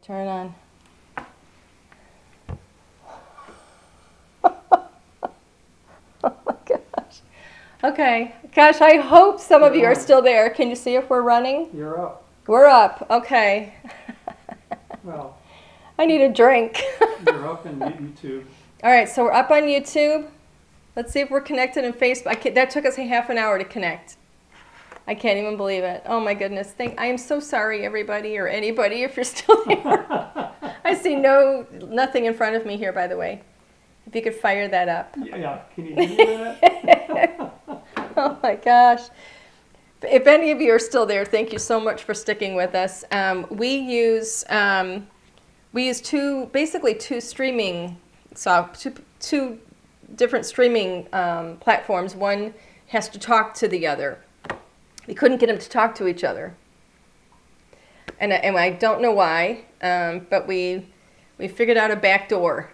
Turn it on. Oh my gosh. Okay. Gosh, I hope some of you are still there. Can you see if we're running? You're up. We're up. Okay. Well, I need a drink. you're up in YouTube. All right, so we're up on YouTube. Let's see if we're connected in Facebook. That took us a half an hour to connect. I can't even believe it. Oh my goodness. I am so sorry, everybody or anybody, if you're still there. I see nothing in front of me here, by the way. If you could fire that up. Yeah, can you hear that? Oh my gosh. If any of you are still there, thank you so much for sticking with us. We use basically two streaming, two different streaming platforms. One has to talk to the other. We couldn't get them to talk to each other, and I don't know why, but we figured out a back door.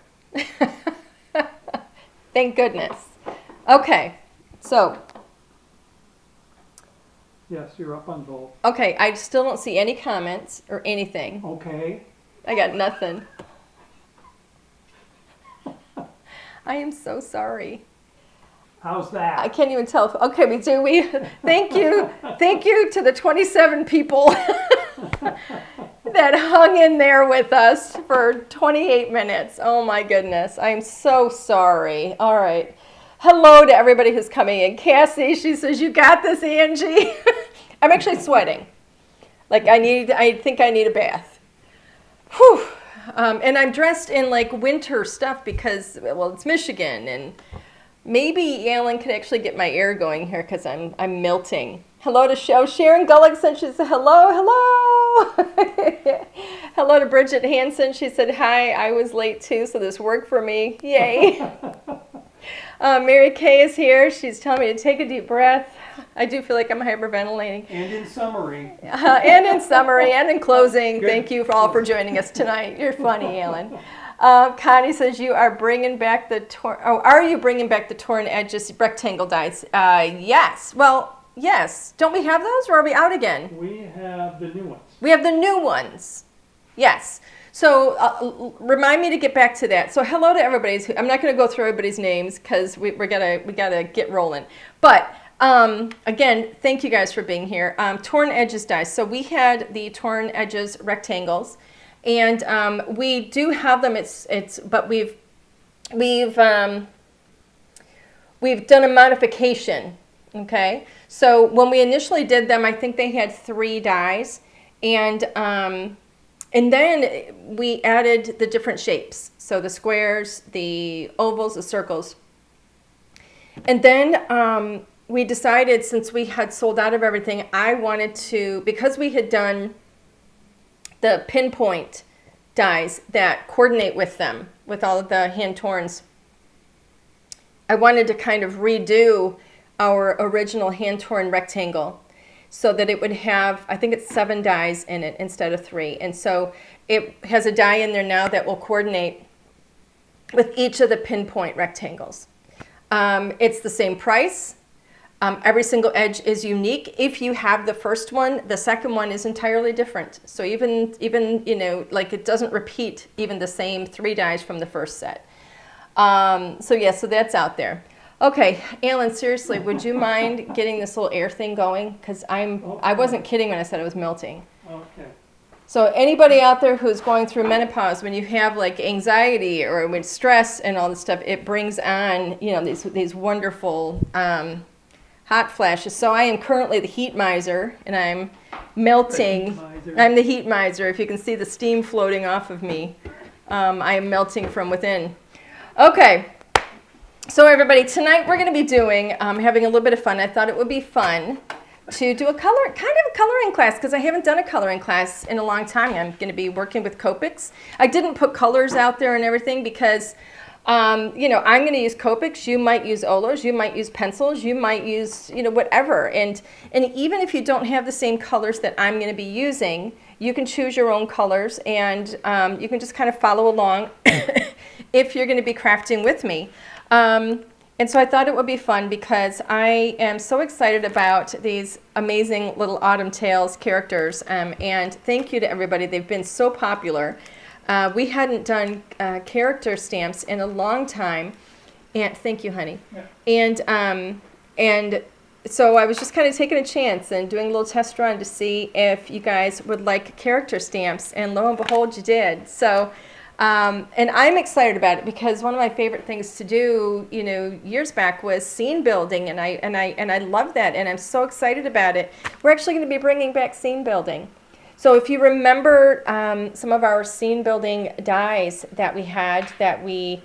Thank goodness. Okay, so. Yes, you're up on both. Okay, I still don't see any comments or anything. Okay. I got nothing. I am so sorry. How's that? I can't even tell. Okay, we do. Thank you to the 27 people that hung in there with us for 28 minutes. Oh my goodness, I'm so sorry. All right. Hello to everybody who's coming in. Cassie, she says, you got this, Angie. I'm actually sweating. Like I think I need a bath. Whew. And I'm dressed in like winter stuff because, well, it's Michigan, and maybe Alan could actually get my air going here because I'm melting. Hello to Sharon Gullickson. She said, hello. Hello to Bridget Hansen. She said, hi, I was late too, so this worked for me. Yay. Mary Kay is here. She's telling me to take a deep breath. I do feel like I'm hyperventilating. And in summary. And in closing, Good. Thank you all for joining us tonight. You're funny, Alan. Connie says you are bringing back the are you bringing back the torn edges rectangle dies? Yes. Well, yes. Don't we have those, or are we out again? We have the new ones. We have the new ones. Yes. So remind me to get back to that. So hello to everybody. I'm not going to go through everybody's names because we gotta get rolling. But again, thank you guys for being here. Torn edges dies. So we had the torn edges rectangles, and we do have them. But we've done a modification. Okay. So when we initially did them, I think they had 3 dies, and then we added the different shapes. So the squares, the ovals, the circles. And then we decided, since we had sold out of everything, I wanted to, because we had done the pinpoint dies that coordinate with them, with all of the hand torns, I wanted to kind of redo our original hand torn rectangle, so that it would have, I think it's 7 dies in it instead of 3. And so it has a die in there now that will coordinate with each of the pinpoint rectangles. It's the same price. Every single edge is unique. If you have the first one, the second one is entirely different. So even like it doesn't repeat even the same 3 dies from the first set. So that's out there. Okay, Alan, seriously, would you mind getting this little air thing going? Because I wasn't kidding when I said it was melting. Okay. So anybody out there who's going through menopause, when you have like anxiety or with stress and all this stuff, it brings on, these wonderful hot flashes. So I am currently the heat miser, and I'm melting. I'm the heat miser. If you can see the steam floating off of me, I am melting from within. Okay. So everybody, tonight we're going to be doing, having a little bit of fun. I thought it would be fun to do a coloring class, because I haven't done a coloring class in a long time. I'm going to be working with Copics. I didn't put colors out there and everything because, I'm going to use Copics. You might use Olos. You might use pencils. You might use, whatever. And even if you don't have the same colors that I'm going to be using, you can choose your own colors, and you can just kind of follow along if you're going to be crafting with me. And And so I thought it would be fun because I am so excited about these amazing little Autumn Tales characters. And thank you to everybody. They've been so popular. We hadn't done character stamps in a long time. And thank you, honey. Yeah. And so I was just kind of taking a chance and doing a little test run to see if you guys would like character stamps. And lo and behold, you did. So. And I'm excited about it because one of my favorite things to do, years back was scene building, and I love that, and I'm so excited about it. We're actually going to be bringing back scene building. So if you remember some of our scene building dies that we had that we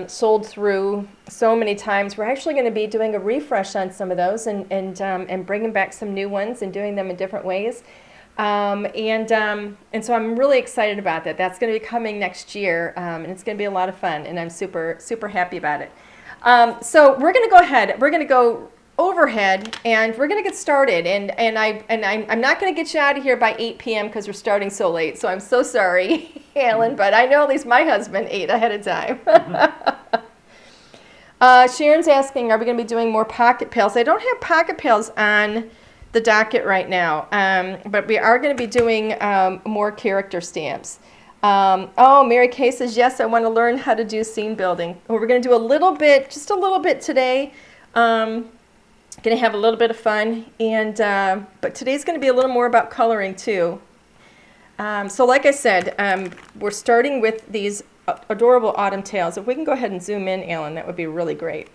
sold through so many times, we're actually going to be doing a refresh on some of those and bringing back some new ones and doing them in different ways. And so I'm really excited about that. That's going to be coming next year, and it's going to be a lot of fun, and I'm super, super happy about it. So we're going to go ahead. We're going to go overhead, and we're going to get started. And I'm not going to get you out of here by 8 p.m. because we're starting so late. So I'm so sorry, Alan, but I know at least my husband ate ahead of time. Sharon's asking, are we going to be doing more pocket pails? I don't have pocket pails on the docket right now, but we are going to be doing more character stamps. Mary Kay says, yes, I want to learn how to do scene building. Well, we're going to do a little bit, just a little bit today. Going to have a little bit of fun, but today's going to be a little more about coloring too. So like I said, we're starting with these adorable Autumn Tales. If we can go ahead and zoom in, Alan, that would be really great.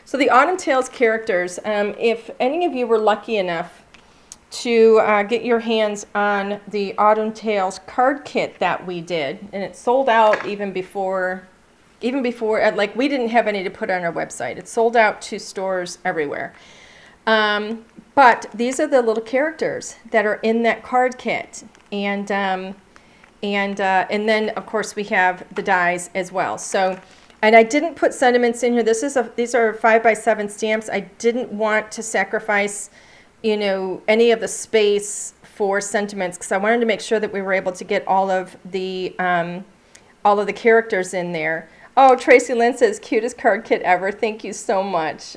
So the Autumn Tales characters, if any of you were lucky enough to get your hands on the Autumn Tales card kit that we did, and it sold out even before, like we didn't have any to put on our website. It sold out to stores everywhere. But these are the little characters that are in that card kit, and then of course we have the dies as well. So. And I didn't put sentiments in here. These are 5x7 stamps. I didn't want to sacrifice, any of the space for sentiments because I wanted to make sure that we were able to get all of the characters in there. Oh, Tracy Lynn says, cutest card kit ever. Thank you so much.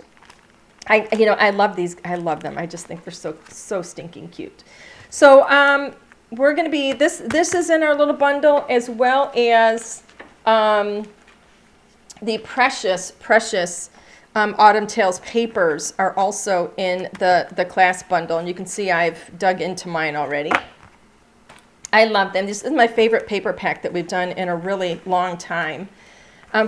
I love these. I love them. I just think they're so stinking cute. So we're going to be this is in our little bundle as well as. The precious Autumn Tales papers are also in the class bundle, and you can see I've dug into mine already. I love them. This is my favorite paper pack that we've done in a really long time.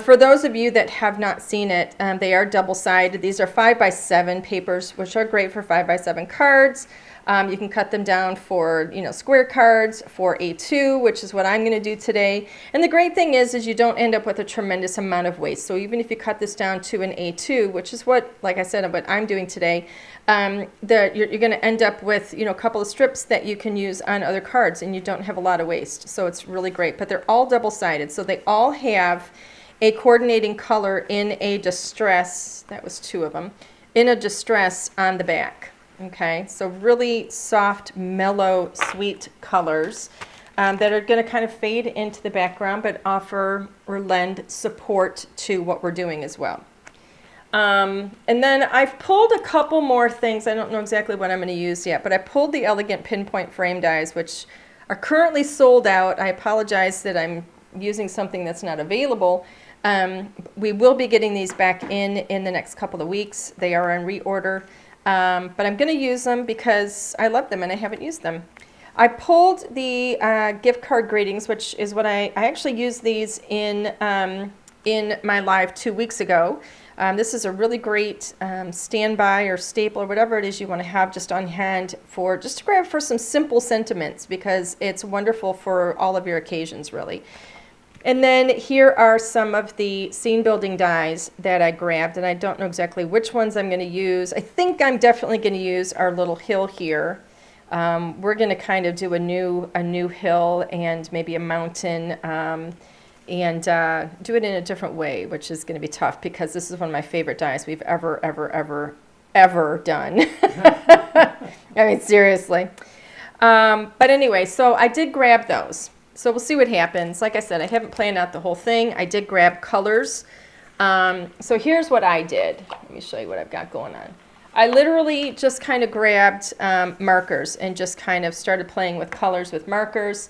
For those of you that have not seen it, they are double-sided. These are 5x7 papers, which are great for 5x7 cards. You can cut them down for, square cards, for A2, which is what I'm going to do today. And the great thing is you don't end up with a tremendous amount of waste. So even if you cut this down to an A2, which is what, like I said, what I'm doing today, you're going to end up with, a couple of strips that you can use on other cards, and you don't have a lot of waste. So it's really great. But they're all double-sided, so they all have a coordinating color in a distress. That was 2 of them. In a distress on the back. Okay, so really soft, mellow, sweet colors that are going to kind of fade into the background but offer or lend support to what we're doing as well. And then I've pulled a couple more things. I don't know exactly what I'm going to use yet, but I pulled the Elegant Pinpoint Frame dies, which are currently sold out. I apologize that I'm using something that's not available. We will be getting these back in the next couple of weeks. They are on reorder. But I'm going to use them because I love them and I haven't used them. I pulled the gift card greetings, which is what I actually used these in my live 2 weeks ago. This is a really great standby or staple or whatever it is you want to have just on hand just to grab for some simple sentiments because it's wonderful for all of your occasions, really. And then here are some of the scene building dies that I grabbed, and I don't know exactly which ones I'm going to use. I think I'm definitely going to use our little hill here. We're going to kind of do a new hill and maybe a mountain and do it in a different way, which is going to be tough because this is one of my favorite dies we've ever done. I mean, seriously. But anyway, so I did grab those. So we'll see what happens. Like I said, I haven't planned out the whole thing. I did grab colors So here's what I did. Let me show you what I've got going on. I literally just kind of grabbed markers and just kind of started playing with colors with markers.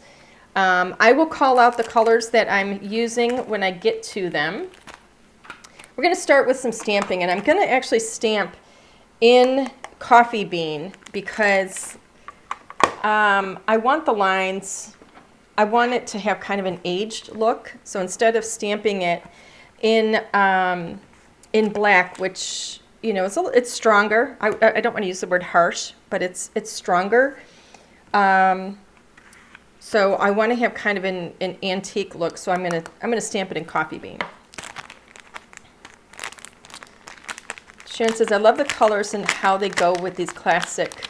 I will call out the colors that I'm using when I get to them. We're going to start with some stamping, and I'm going to actually stamp in coffee bean because I want the lines, I want it to have kind of an aged look. So instead of stamping it in black, which, you know, it's stronger. I don't want to use the word harsh, but it's stronger. So I want to have kind of an antique look. So I'm gonna stamp it in coffee bean. Sharon says, I love the colors and how they go with these classic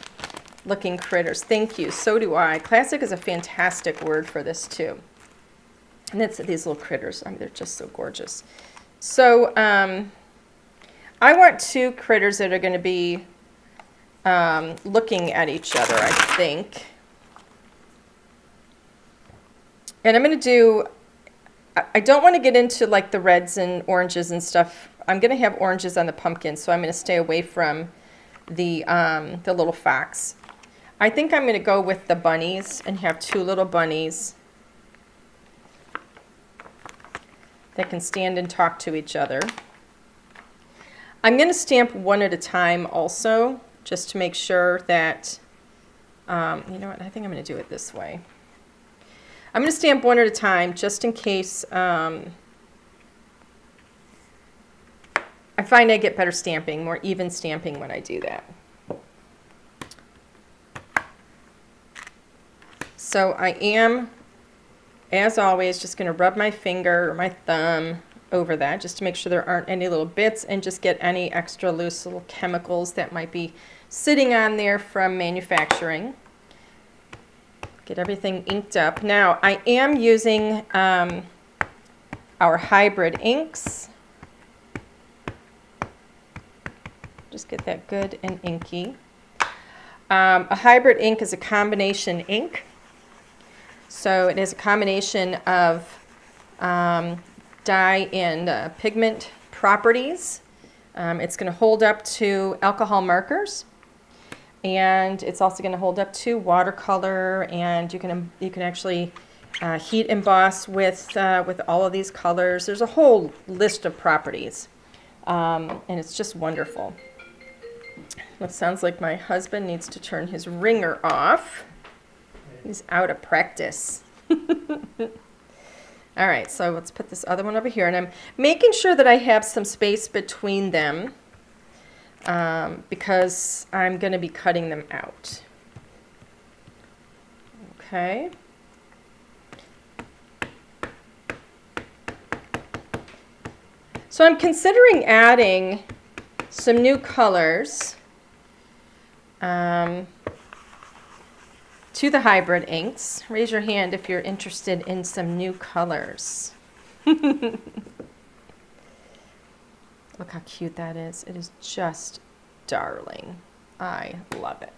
looking critters. Thank you. So do I. Classic is a fantastic word for this too. And it's these little critters. I mean, they're just so gorgeous. So I want two critters that are going to be looking at each other, I think. And I'm going to do, I don't want to get into like the reds and oranges and stuff. I'm going to have oranges on the pumpkin, so I'm going to stay away from the little fox. I think I'm going to go with the bunnies and have two little bunnies that can stand and talk to each other. I'm going to stamp one at a time also, just to make sure that, you know what, I think I'm going to do it this way. I'm going to stamp one at a time just in case I find I get better stamping, more even stamping when I do that. So I am, as always, just going to rub my finger or my thumb over that just to make sure there aren't any little bits and just get any extra loose little chemicals that might be sitting on there from manufacturing. Get everything inked up. Now I am using our hybrid inks. Just get that good and inky. A hybrid ink is a combination ink. So it is a combination of dye and pigment properties. It's going to hold up to alcohol markers, and it's also going to hold up to watercolor, and you can actually heat emboss with all of these colors. There's a whole list of properties, and it's just wonderful. It sounds like my husband needs to turn his ringer off. He's out of practice. All right, so let's put this other one over here. And I'm making sure that I have some space between them because I'm going to be cutting them out. Okay. So I'm considering adding some new colors to the hybrid inks. Raise your hand if you're interested in some new colors. Look how cute that is. It is just darling. I love it.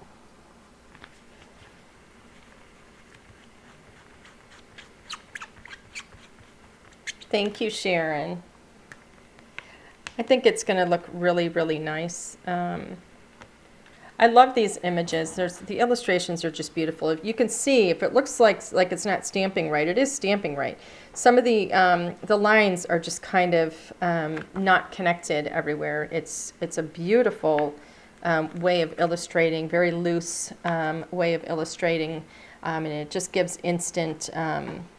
Thank you, Sharon. I think it's going to look really, really nice. I love these images. The illustrations are just beautiful. You can see if it looks like it's not stamping right, it is stamping right. Some of the lines are just kind of not connected everywhere. It's a beautiful way of illustrating, very loose way of illustrating, and it just gives instant,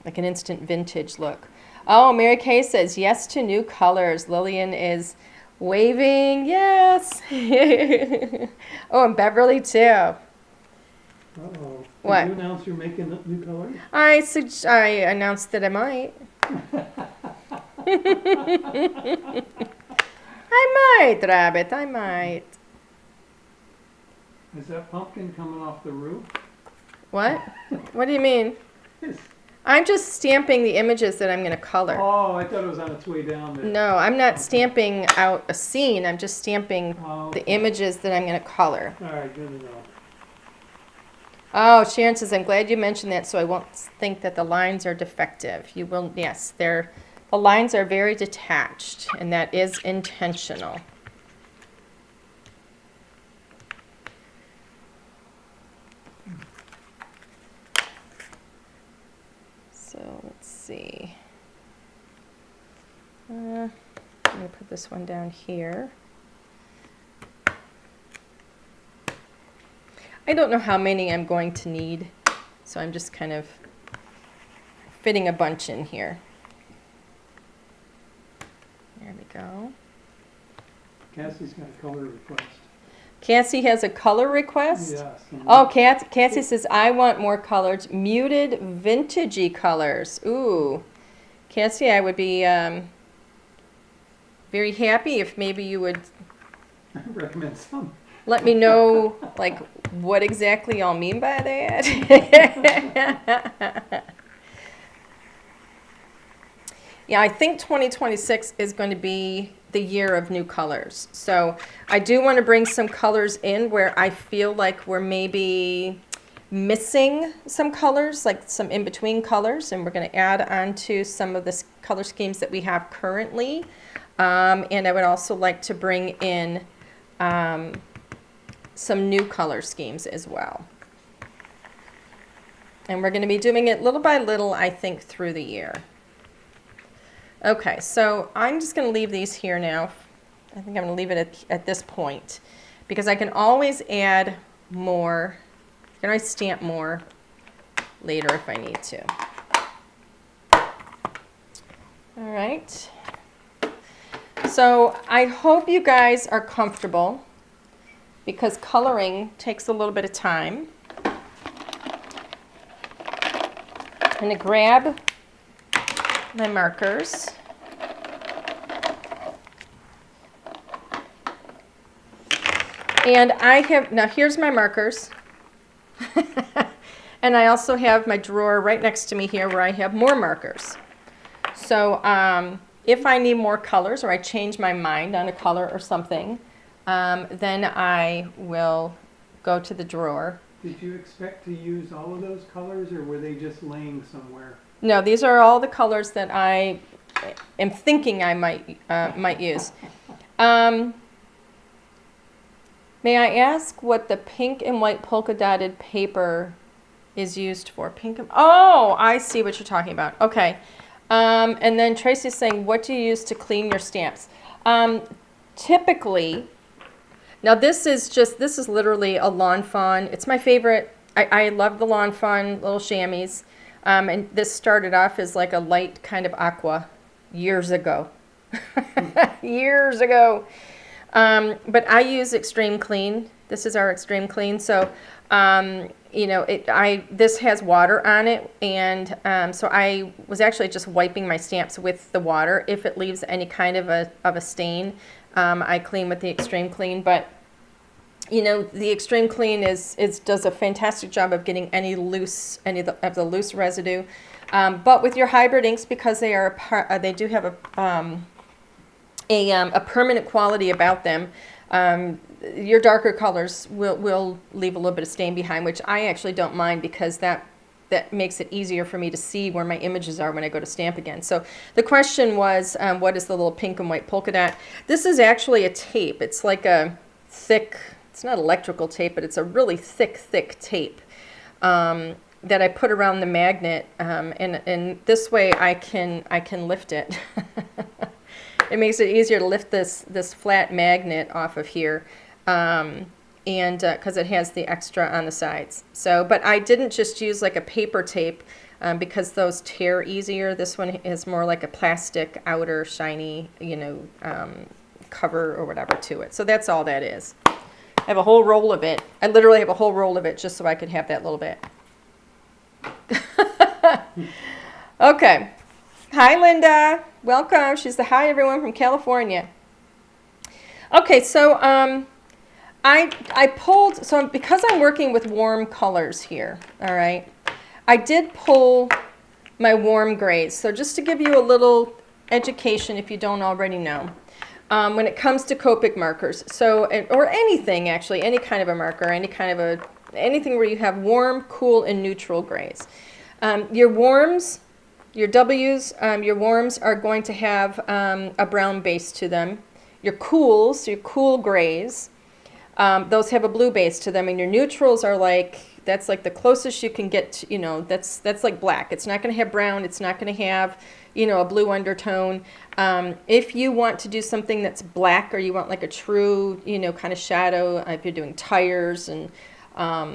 like an instant vintage look. Oh, Mary Kay says yes to new colors. Lillian is waving, yes. Oh, and Beverly too. Uh-oh. What? Did you announce you're making new colors? I announced that I might. I might, Rabbit, I might. Is that pumpkin coming off the roof? What? What do you mean? I'm just stamping the images that I'm going to color. Oh, I thought it was on its way down there. No, I'm not stamping out a scene. I'm just stamping Okay. the images that I'm going to color. All right, good to know. Oh, Sharon says, I'm glad you mentioned that so I won't think that the lines are defective. You will, yes, the The lines are very detached, and that is intentional. So let's see. I'm going to put this one down here. I don't know how many I'm going to need, so I'm just kind of fitting a bunch in here. There we go. Cassie's got a color request. Cassie has a color request? Yes. Oh, Cassie says, I want more colors, muted vintagey colors. Ooh. Cassie, I would be very happy if maybe you would I recommend some. let me know, like, what exactly y'all mean by that. Yeah, I think 2026 is going to be the year of new colors. So I do want to bring some colors in where I feel like we're maybe missing some colors, like some in-between colors, and we're going to add on to some of the color schemes that we have currently. And I would also like to bring in some new color schemes as well. And we're going to be doing it little by little, I think, through the year. Okay, so I'm just going to leave these here now. I think I'm going to leave it at this point because I can always add more. I can always stamp more later if I need to. All right. So I hope you guys are comfortable because coloring takes a little bit of time. I'm going to grab my markers. And I have, now here's my markers. And I also have my drawer right next to me here where I have more markers. So if I need more colors or I change my mind on a color or something, then I will go to the drawer. Did you expect to use all of those colors or were they just laying somewhere? No, these are all the colors that I am thinking I might use. May I ask what the pink and white polka dotted paper is used for? Pink and, oh, I see what you're talking about. Okay. And then Tracy's saying, what do you use to clean your stamps? Typically, now this is literally a Lawn Fawn. It's my favorite. I love the Lawn Fawn little chamois. And this started off as like a light kind of aqua years ago. Years ago. But I use Extreme Clean. This is our Extreme Clean. So, you know, this has water on it. And so I was actually just wiping my stamps with the water. If it leaves any kind of a stain, I clean with the Extreme Clean. But you know, the Extreme Clean does a fantastic job of getting any of the loose residue. But with your hybrid inks, because they do have a permanent quality about them, your darker colors will leave a little bit of stain behind, which I actually don't mind because that makes it easier for me to see where my images are when I go to stamp again. So the question was, what is the little pink and white polka dot? This is actually a tape. It's like a thick, it's not electrical tape, but it's a really thick tape that I put around the magnet, and this way I can lift it. It makes it easier to lift this flat magnet off of here, and because it has the extra on the sides. So, but I didn't just use like a paper tape because those tear easier. This one is more like a plastic outer shiny, you know, cover or whatever to it. So that's all that is. I have a whole roll of it. I literally have a whole roll of it just so I could have that little bit. Okay. Hi, Linda. Welcome. She's the hi, everyone from California. Okay, so I pulled, so because I'm working with warm colors here, all right, I did pull my warm grays. So just to give you a little education if you don't already know. When it comes to Copic markers, so or anything actually, any kind of a marker, anything where you have warm, cool, and neutral grays. Your warms Your W's, your warms are going to have a brown base to them. Your cools, your cool grays, those have a blue base to them, and your neutrals are like, that's like the closest you can get to, you know, that's like black. It's not going to have brown. It's not going to have, you know, a blue undertone. If you want to do something that's black, or you want like a true, you know, kind of shadow, if you're doing tires and, I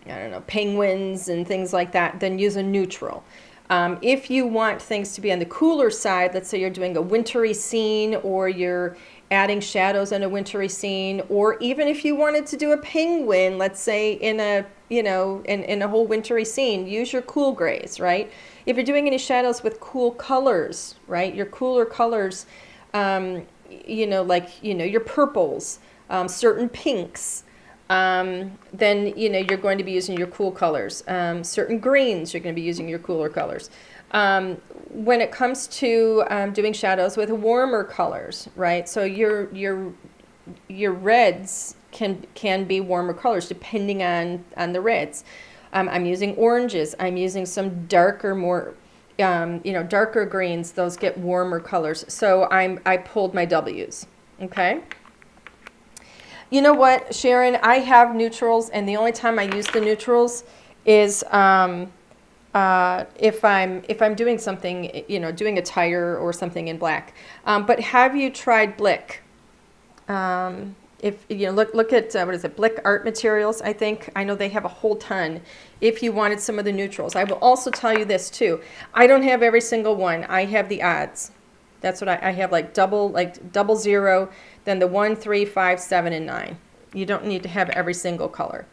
don't know, penguins and things like that, then use a neutral. If you want things to be on the cooler side, let's say you're doing a wintry scene, or you're adding shadows in a wintry scene, or even if you wanted to do a penguin, let's say in a, you know, in a whole wintry scene, use your cool grays, right? If you're doing any shadows with cool colors, right, your cooler colors, you know, like, you know, your purples, certain pinks, then, you know, you're going to be using your cool colors. Certain greens, you're going to be using your cooler colors. When it comes to doing shadows with warmer colors, right? So your reds can be warmer colors depending on the reds. I'm using oranges. I'm using some darker, more you know, darker greens. Those get warmer colors. So I pulled my W's. Okay. You know what, Sharon? I have neutrals, and the only time I use the neutrals is if I'm doing something, you know, doing a tire or something in black. But have you tried Blick? If you know, look at what is it, Blick Art Materials? I think, I know they have a whole ton. If you wanted some of the neutrals, I will also tell you this too. I don't have every single one. I have the odds. That's what I have, like double zero, then the 1, 3, 5, 7, and 9. You don't need to have every single color.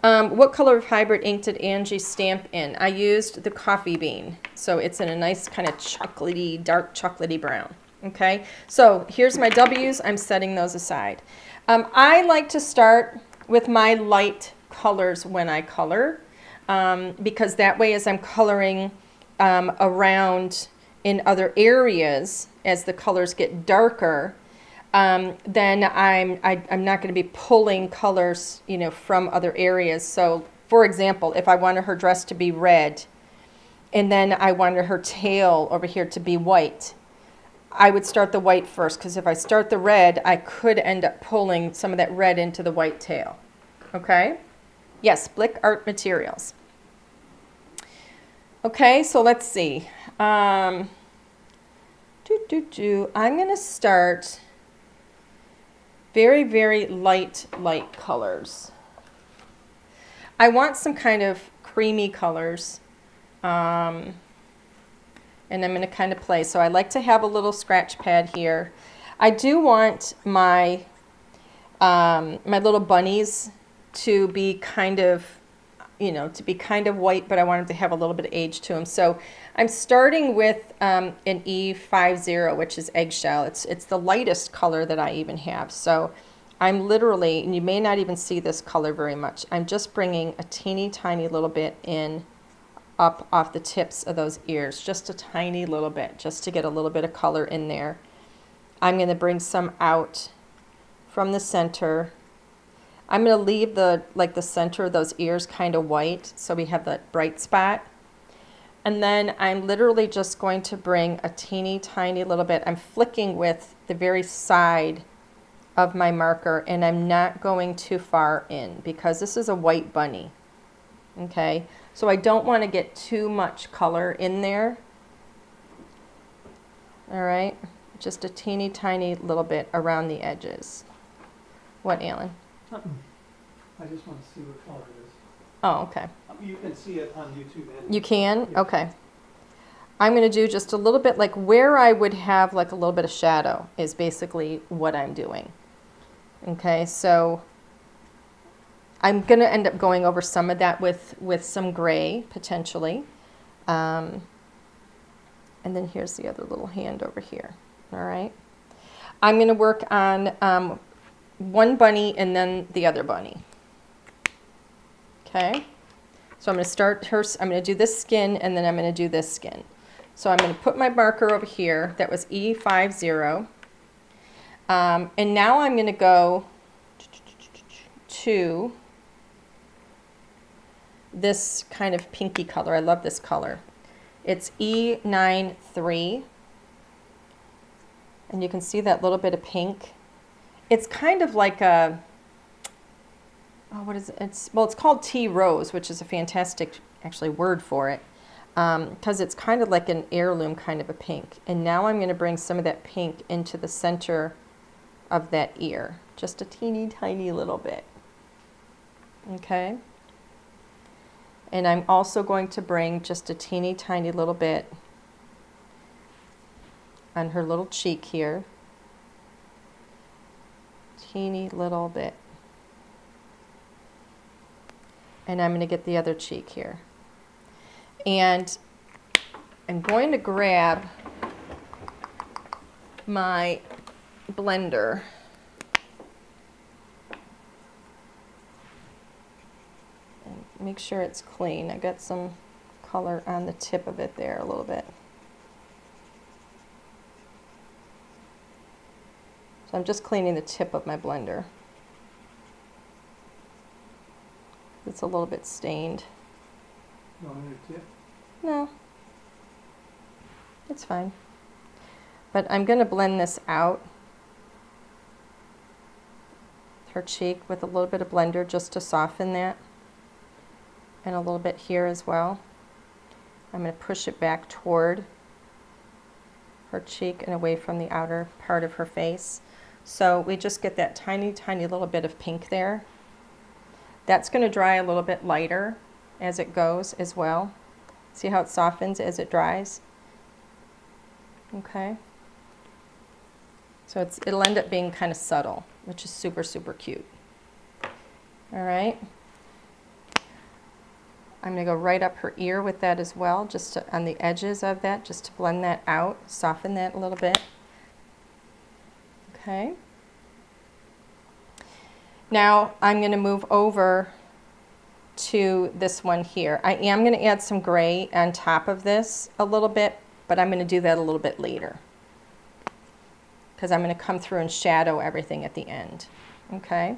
What color of hybrid ink did Angie stamp in? I used the coffee bean, so it's in a nice kind of chocolatey, dark chocolatey brown. Okay, so here's my W's. I'm setting those aside. I like to start with my light colors when I color, because that way as I'm coloring around in other areas, as the colors get darker, then I'm not going to be pulling colors, you know, from other areas. So, for example, if I wanted her dress to be red, and then I wanted her tail over here to be white, I would start the white first, because if I start the red, I could end up pulling some of that red into the white tail. Okay? Yes, Blick Art Materials. Okay, so let's see. I'm going to start very, very light colors. I want some kind of creamy colors. And I'm going to kind of play. So I like to have a little scratch pad here. I do want my my little bunnies to be kind of, you know, to be kind of white, but I want them to have a little bit of age to them. So I'm starting with an E50, which is eggshell. It's the lightest color that I even have. So I'm literally, and you may not even see this color very much, I'm just bringing a teeny tiny little bit in up off the tips of those ears, just a tiny little bit, just to get a little bit of color in there. I'm going to bring some out from the center. I'm going to leave the center of those ears kind of white, so we have that bright spot. And then I'm literally just going to bring a teeny tiny little bit. I'm flicking with the very side of my marker, and I'm not going too far in because this is a white bunny. Okay, so I don't want to get too much color in there. All right, just a teeny tiny little bit around the edges. What, Alan? I just want to see what color it is. Oh, okay. You can see it on YouTube. And You can? yes. Okay. I'm going to do just a little bit, like where I would have like a little bit of shadow is basically what I'm doing. Okay, so I'm going to end up going over some of that with some gray, potentially. And then here's the other little hand over here. All right. I'm going to work on one bunny and then the other bunny. Okay. So I'm going to start her, I'm going to do this skin, and then I'm going to do this skin. So I'm going to put my marker over here. That was E50. And now I'm going to go to this kind of pinky color. I love this color. It's E93. And you can see that little bit of pink. It's kind of like a, oh, what is it? It's called tea rose, which is a fantastic, actually, word for it, because it's kind of like an heirloom kind of a pink. And now I'm going to bring some of that pink into the center of that ear, just a teeny tiny little bit. Okay. And I'm also going to bring just a teeny tiny little bit on her little cheek here. Teeny little bit. And I'm going to get the other cheek here. And I'm going to grab my blender. And make sure it's clean. I got some color on the tip of it there a little bit. So I'm just cleaning the tip of my blender. It's a little bit stained. On the tip? No, it's fine. But I'm going to blend this out, her cheek, with a little bit of blender just to soften that. And a little bit here as well. I'm going to push it back toward her cheek and away from the outer part of her face. So we just get that tiny, tiny little bit of pink there. That's going to dry a little bit lighter as it goes as well. See how it softens as it dries? Okay. So it'll end up being kind of subtle, which is super, super cute. All right. I'm going to go right up her ear with that as well, just on the edges of that, just to blend that out, soften that a little bit. Okay. Now I'm going to move over to this one here. I am going to add some gray on top of this a little bit, but I'm going to do that a little bit later because I'm going to come through and shadow everything at the end. Okay.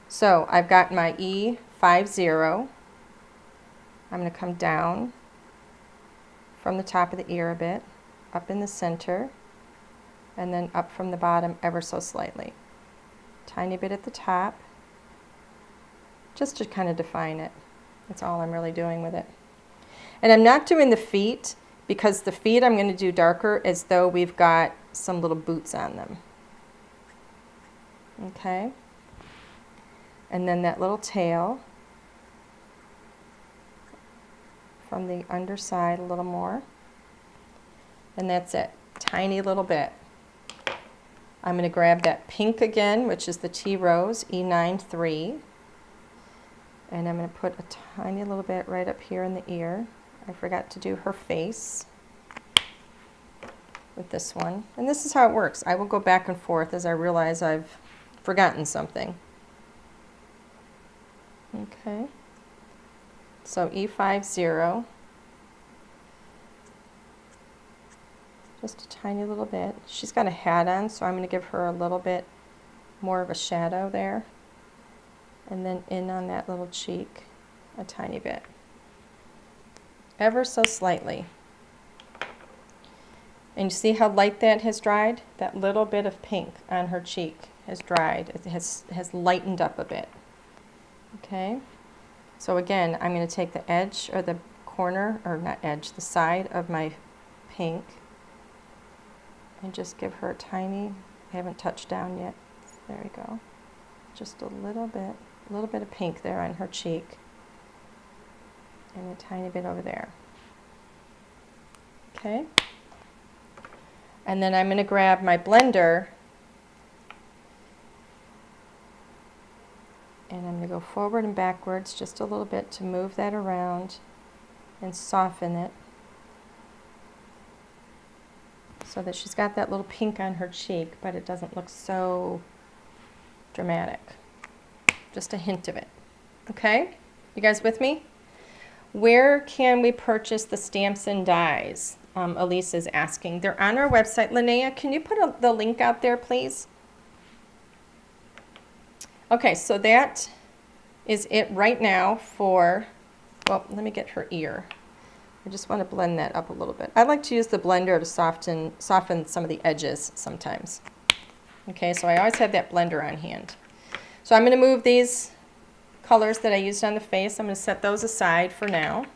So I've got my E50. I'm going to come down from the top of the ear a bit, up in the center, and then up from the bottom ever so slightly. Tiny bit at the top, just to kind of define it. That's all I'm really doing with it. And I'm not doing the feet because the feet I'm going to do darker as though we've got some little boots on them. Okay. And then that little tail from the underside a little more. And that's it. Tiny little bit. I'm going to grab that pink again, which is the tea rose, E93. And I'm going to put a tiny little bit right up here in the ear. I forgot to do her face with this one. And this is how it works. I will go back and forth as I realize I've forgotten something. Okay. So E50. Just a tiny little bit. She's got a hat on, so I'm going to give her a little bit more of a shadow there. And then in on that little cheek, a tiny bit. Ever so slightly. And you see how light that has dried? That little bit of pink on her cheek has dried. It has lightened up a bit. Okay? So again, I'm going to take the edge or the corner, or not edge, the side of my pink and just give her a tiny, I haven't touched down yet. There we go. Just a little bit of pink there on her cheek. And a tiny bit over there. Okay. And then I'm going to grab my blender and I'm going to go forward and backwards just a little bit to move that around and soften it so that she's got that little pink on her cheek, but it doesn't look so dramatic. Just a hint of it. Okay? You guys with me? Where can we purchase the stamps and dies? Elise is asking. They're on our website. Linnea, can you put the link out there, please? Okay, so that is it right now for, well, let me get her ear. I just want to blend that up a little bit. I like to use the blender to soften some of the edges sometimes. Okay, so I always have that blender on hand. So I'm going to move these colors that I used on the face. I'm going to set those aside for now.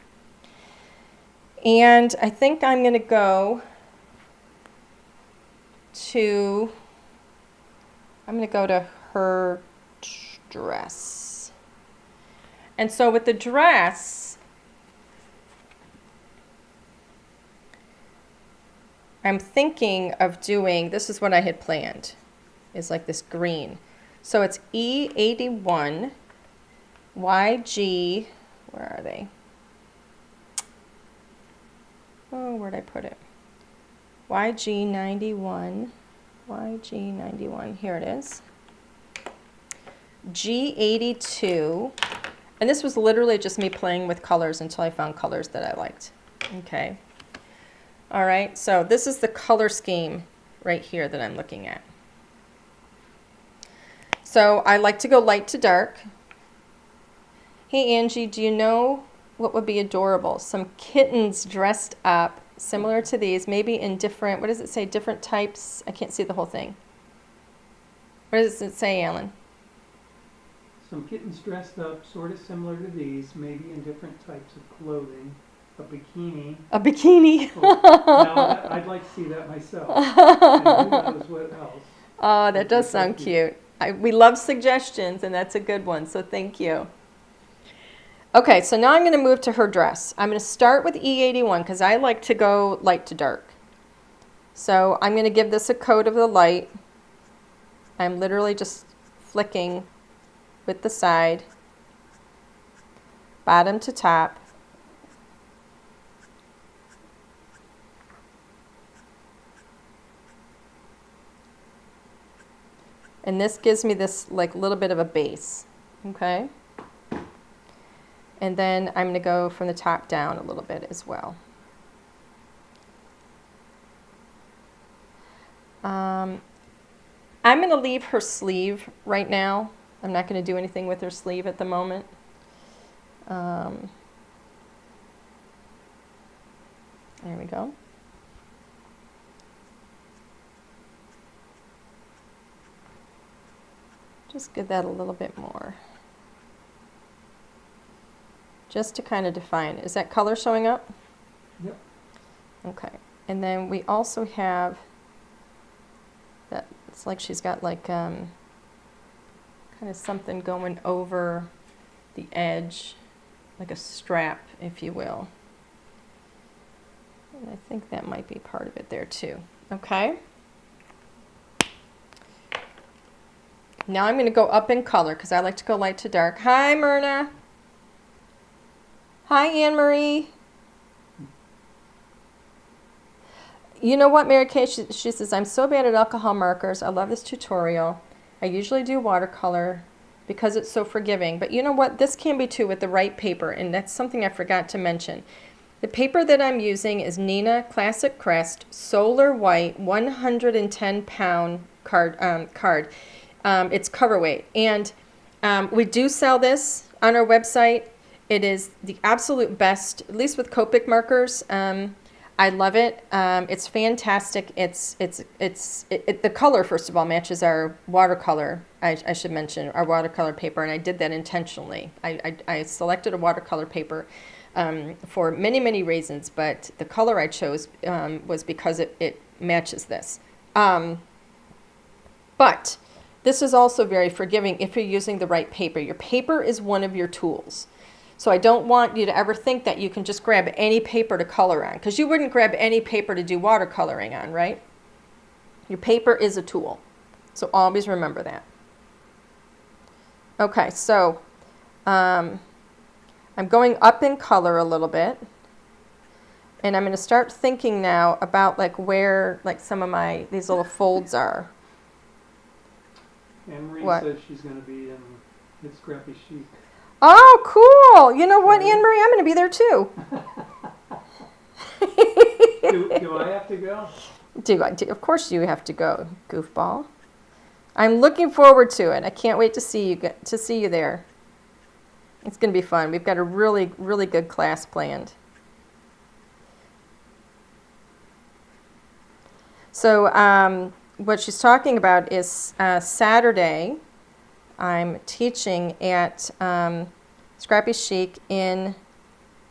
And I think I'm going to go to her dress. And so with the dress, I'm thinking of doing, this is what I had planned, is like this green. So it's E81, YG, where are they? Oh, where'd I put it? YG91, here it is. G82, and this was literally just me playing with colors until I found colors that I liked. Okay. All right, so this is the color scheme right here that I'm looking at. So I like to go light to dark. Hey Angie, do you know what would be adorable? Some kittens dressed up, similar to these, maybe in different, what does it say, different types? I can't see the whole thing. What does it say, Alan? Some kittens dressed up, sort of similar to these, maybe in different types of clothing. A bikini. A bikini. Now, I'd like to see that myself. And who knows what else. Oh, that does sound cute. We love suggestions, and that's a good one, so thank you. Okay, so now I'm going to move to her dress. I'm going to start with E81 because I like to go light to dark. So I'm going to give this a coat of the light. I'm literally just flicking with the side, bottom to top. And this gives me this like little bit of a base, okay? And then I'm going to go from the top down a little bit as well. I'm going to leave her sleeve right now. I'm not going to do anything with her sleeve at the moment. There we go. Just give that a little bit more. Just to kind of define. Is that color showing up? Yep. Okay. And then we also have that, it's like she's got like kind of something going over the edge, like a strap, if you will. And I think that might be part of it there too. Okay. Now I'm going to go up in color because I like to go light to dark. Hi, Myrna. Hi, Anne-Marie. You know what, Mary Kay? She says, I'm so bad at alcohol markers. I love this tutorial. I usually do watercolor because it's so forgiving. But you know what? This can be too with the right paper, and that's something I forgot to mention. The paper that I'm using is Neenah Classic Crest Solar White 110-pound card. It's cover weight, and we do sell this on our website. It is the absolute best, at least with Copic markers. I love it. It's fantastic. The color, first of all, matches our watercolor. I should mention our watercolor paper, and I did that intentionally. I selected a watercolor paper for many, many reasons, but the color I chose was because it matches this. But this is also very forgiving if you're using the right paper. Your paper is one of your tools. So I don't want you to ever think that you can just grab any paper to color on, because you wouldn't grab any paper to do watercoloring on, right? Your paper is a tool. So always remember that. Okay, so I'm going up in color a little bit. And I'm going to start thinking now about like where like some of these little folds are. Anne-Marie says she's going to be in It's Scrappy Chic. Oh, cool. You know what, Anne-Marie? I'm going to be there too. Do I have to go? Of course you have to go, goofball. I'm looking forward to it. I can't wait to see you there. It's going to be fun. We've got a really, really good class planned. So what she's talking about is Saturday, I'm teaching at Scrappy Chic in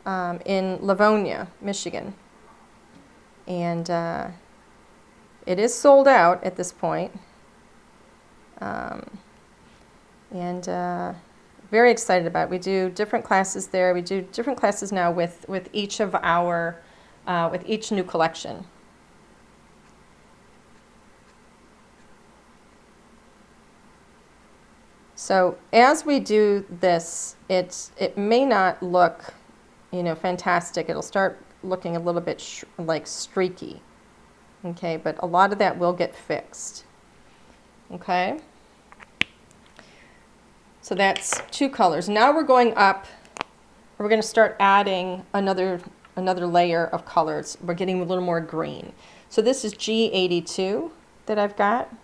Livonia, Michigan. And it is sold out at this point. And very excited about it. We do different classes there. We do different classes now with each of our, with each new collection. So as we do this, it may not look, fantastic. It'll start looking a little bit like streaky, okay? But a lot of that will get fixed, okay? So that's 2 colors. Now we're going up. We're going to start adding another layer of colors. We're getting a little more green. So this is G82 that I've got.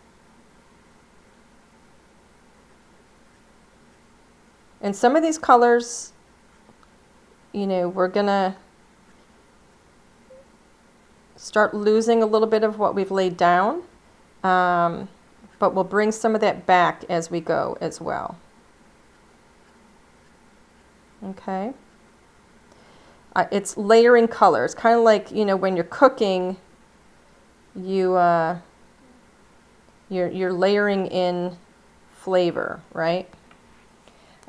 And some of these colors, we're going to start losing a little bit of what we've laid down, but we'll bring some of that back as we go as well. Okay. It's layering colors, kind of like, when you're cooking, you're layering in flavor, right?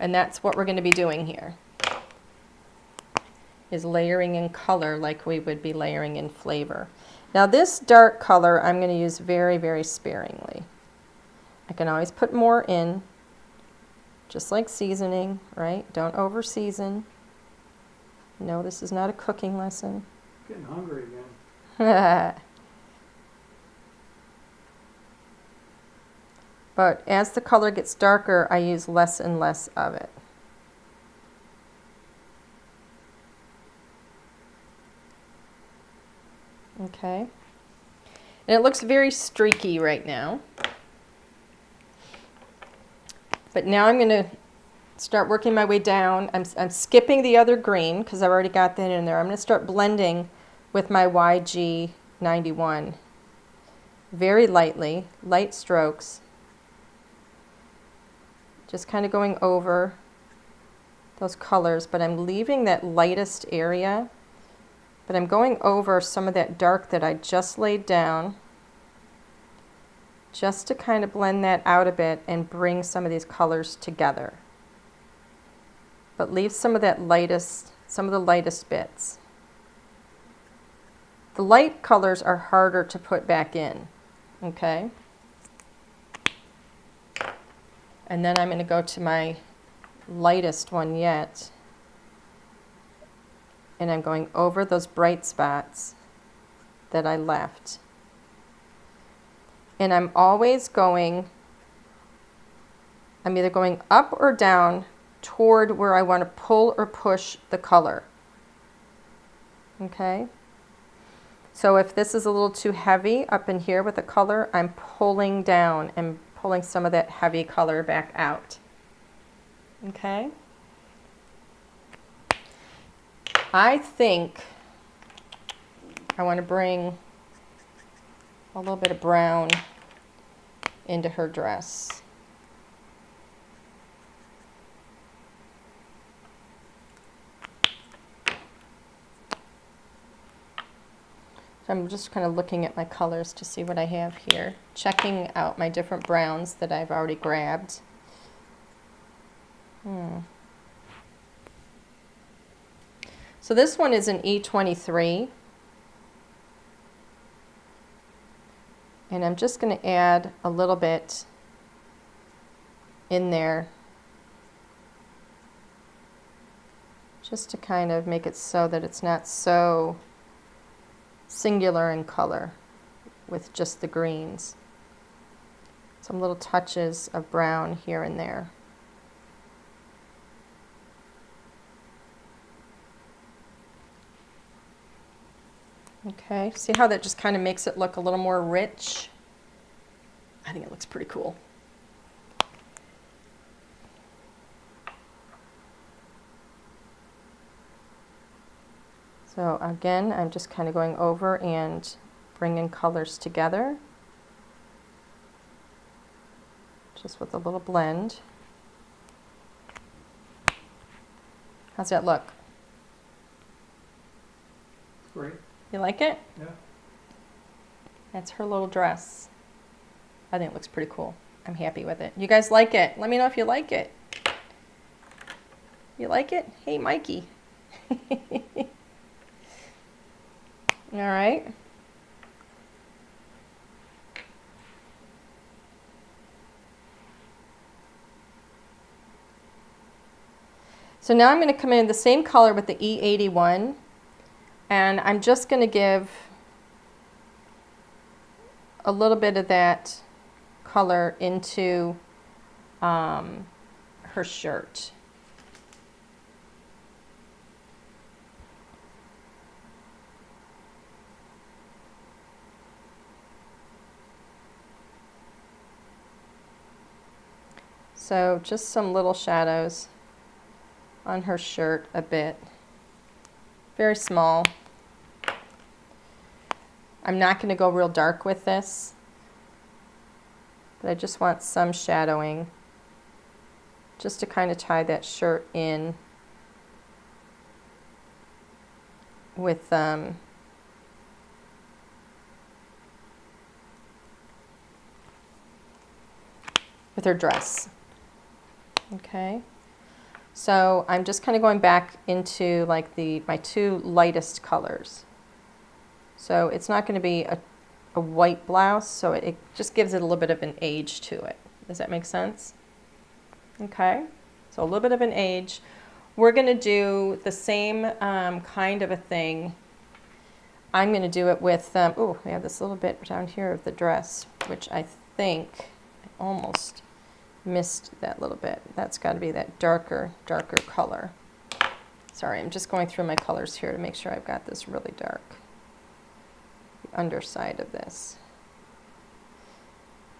And that's what we're going to be doing here, is layering in color like we would be layering in flavor. Now this dark color I'm going to use very, very sparingly. I can always put more in, just like seasoning, right? Don't over season. No, this is not a cooking lesson. Getting hungry again. But as the color gets darker, I use less and less of it. Okay. And it looks very streaky right now. But now I'm going to start working my way down. I'm skipping the other green because I've already got that in there. I'm going to start blending with my YG91 very lightly, light strokes. Just kind of going over those colors, but I'm leaving that lightest area, but I'm going over some of that dark that I just laid down, just to kind of blend that out a bit and bring some of these colors together. But leave some of that lightest, some of the lightest bits. The light colors are harder to put back in, okay? And then I'm going to go to my lightest one yet. And I'm going over those bright spots that I left. And I'm always going, I'm either going up or down toward where I want to pull or push the color. Okay? So if this is a little too heavy up in here with the color, I'm pulling down and pulling some of that heavy color back out. Okay? I think I want to bring a little bit of brown into her dress. So I'm just kind of looking at my colors to see what I have here, checking out my different browns that I've already grabbed. So this one is an E23. And I'm just going to add a little bit in there just to kind of make it so that it's not so singular in color with just the greens. Some little touches of brown here and there. Okay, see how that just kind of makes it look a little more rich? I think it looks pretty cool. So again, I'm just kind of going over and bringing colors together, just with a little blend. How's that look? Great. You like it? Yeah. That's her little dress. I think it looks pretty cool. I'm happy with it. You guys like it? Let me know if you like it. You like it? Hey, Mikey. All right. So now I'm going to come in the same color with the E81, and I'm just going to give a little bit of that color into her shirt. So just some little shadows on her shirt a bit. Very small. I'm not going to go real dark with this, but I just want some shadowing just to kind of tie that shirt in with her dress. Okay, so I'm just kind of going back into like my two lightest colors. So it's not going to be a white blouse, so it just gives it a little bit of an age to it. Does that make sense? Okay, so a little bit of an age. We're going to do the same kind of a thing. I'm going to do it with, oh, we have this little bit down here of the dress, which I think I almost missed that little bit. That's got to be that darker color. Sorry, I'm just going through my colors here to make sure I've got this really dark. The underside of this.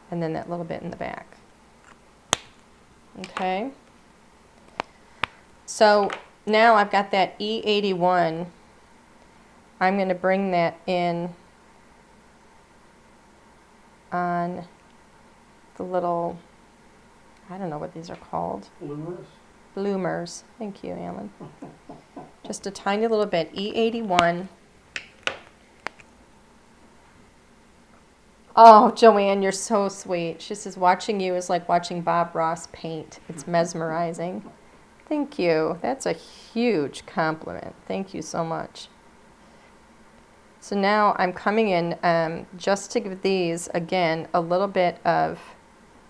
And then that little bit in the back. Okay. So now I've got that E81. I'm going to bring that in on the little, I don't know what these are called. Bloomers. Bloomers. Thank you, Alan. Just a tiny little bit. E81. Oh, Joanne, you're so sweet. She says, watching you is like watching Bob Ross paint. It's mesmerizing. Thank you. That's a huge compliment. Thank you so much. So now I'm coming in just to give these, again, a little bit of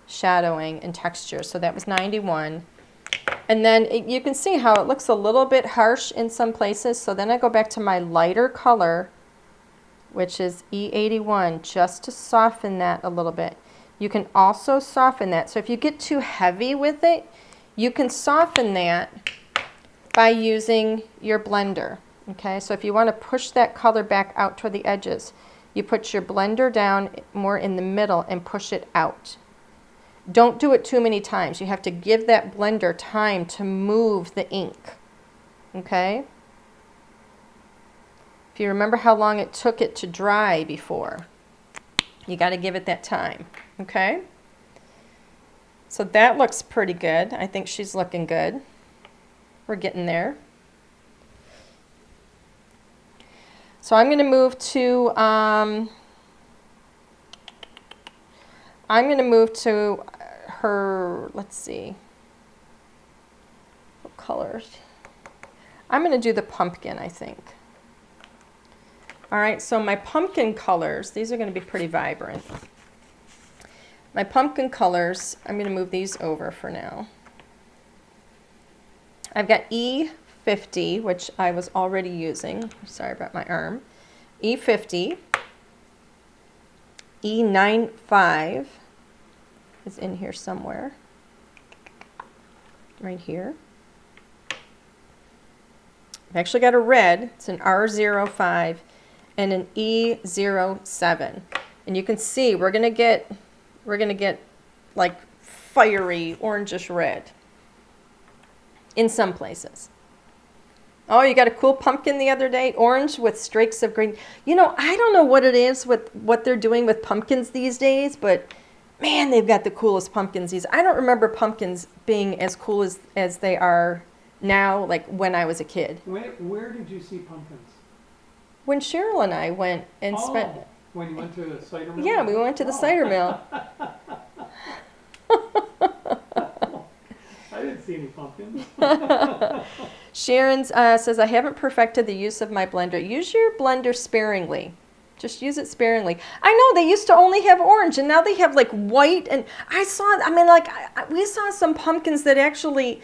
shadowing and texture. So that was 91. And then you can see how it looks a little bit harsh in some places. So then I go back to my lighter color, which is E81, just to soften that a little bit. You can also soften that. So if you get too heavy with it, you can soften that by using your blender. Okay, so if you want to push that color back out toward the edges, you put your blender down more in the middle and push it out. Don't do it too many times. You have to give that blender time to move the ink. Okay? If you remember how long it took it to dry before, you got to give it that time. Okay? So that looks pretty good. I think she's looking good. We're getting there. So I'm going to move to her, let's see, what colors? I'm going to do the pumpkin, I think. All right, so my pumpkin colors, these are going to be pretty vibrant. My pumpkin colors, I'm going to move these over for now. I've got E50, which I was already using. Sorry about my arm. E50. E95 is in here somewhere. Right here. I've actually got a red. It's an R05 and an E07. And you can see we're gonna get like fiery orangish red in some places. Oh, you got a cool pumpkin the other day, orange with streaks of green. You know, I don't know what it is with what they're doing with pumpkins these days, but man, they've got the coolest pumpkins. I don't remember pumpkins being as cool as they are now, like when I was a kid. Where did you see pumpkins? When Cheryl and I went and spent, When you went to the cider mill? yeah, we went to the cider mill. I didn't see any pumpkins. Sharon says, I haven't perfected the use of my blender. Use your blender sparingly. Just use it sparingly. I know they used to only have orange, and now they have like white. And we saw some pumpkins that actually,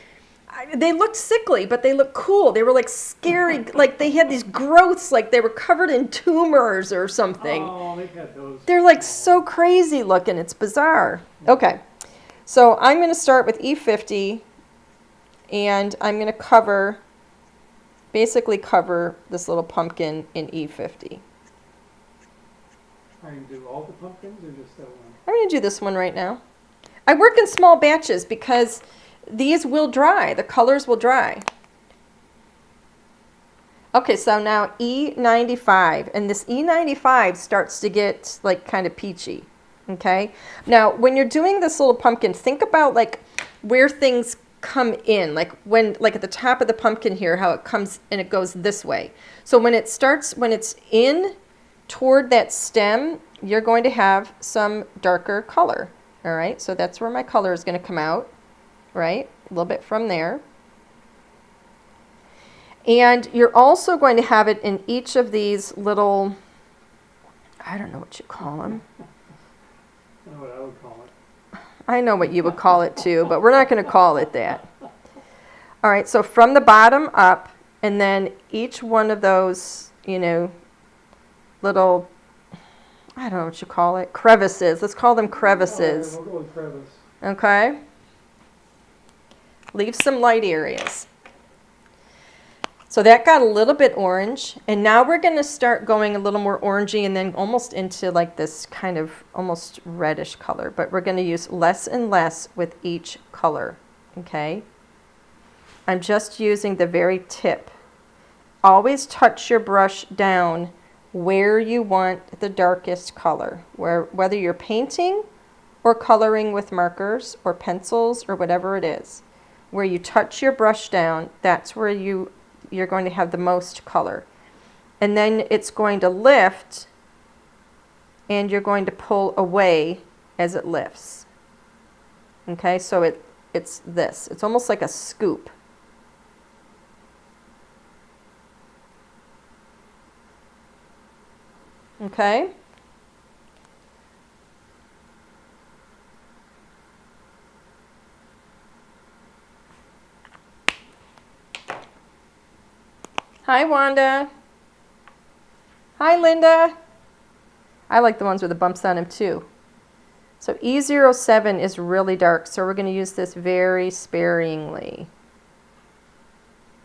they looked sickly, but they looked cool. They were like scary, like they had these growths, like they were covered in tumors or something. Oh, they've had those. They're like so crazy looking. It's bizarre. Okay, so I'm going to start with E50, and I'm going to basically cover this little pumpkin in E50. Are you going to do all the pumpkins or just that one? I'm going to do this one right now. I work in small batches because these will dry. The colors will dry. Okay, so now E95, and this E95 starts to get like kind of peachy. Okay, now when you're doing this little pumpkin, think about like where things come in, like at the top of the pumpkin here, how it comes and it goes this way. So when it's in toward that stem, you're going to have some darker color. All right, so that's where my color is going to come out, right? A little bit from there. And you're also going to have it in each of these little, I don't know what you call them. I know what I would call it. I know what you would call it too, but we're not going to call it that. All right, so from the bottom up, and then each one of those, little, I don't know what you call it, crevices. Let's call them crevices. All right, we'll go with crevice. Okay? Leave some light areas. So that got a little bit orange, and now we're going to start going a little more orangey and then almost into like this kind of almost reddish color, but we're going to use less and less with each color, okay? I'm just using the very tip. Always touch your brush down where you want the darkest color, whether you're painting or coloring with markers or pencils or whatever it is. Where you touch your brush down, that's where you're going to have the most color. And then it's going to lift, and you're going to pull away as it lifts. Okay, so it's this. It's almost like a scoop. Okay? Hi, Wanda. Hi, Linda. I like the ones with the bumps on them, too. So E07 is really dark, so we're going to use this very sparingly.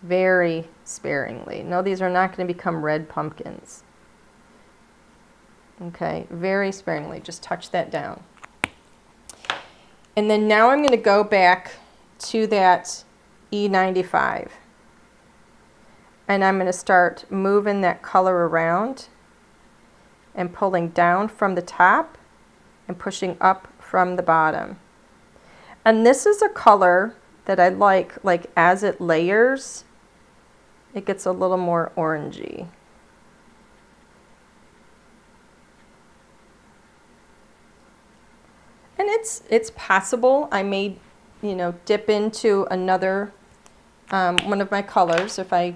Very sparingly. No, these are not going to become red pumpkins. Okay, very sparingly. Just touch that down. And then now I'm going to go back to that E95. And I'm going to start moving that color around and pulling down from the top and pushing up from the bottom. And this is a color that I like as it layers, it gets a little more orangey. And it's possible I may, dip into another one of my colors if I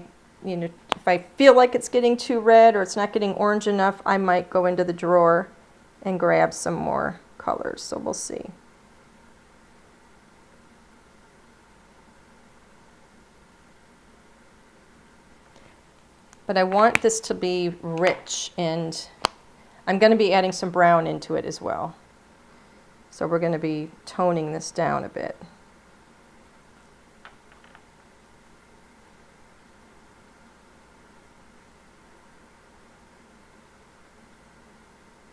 feel like it's getting too red or it's not getting orange enough, I might go into the drawer and grab some more colors. So we'll see. But I want this to be rich, and I'm going to be adding some brown into it as well. So we're going to be toning this down a bit.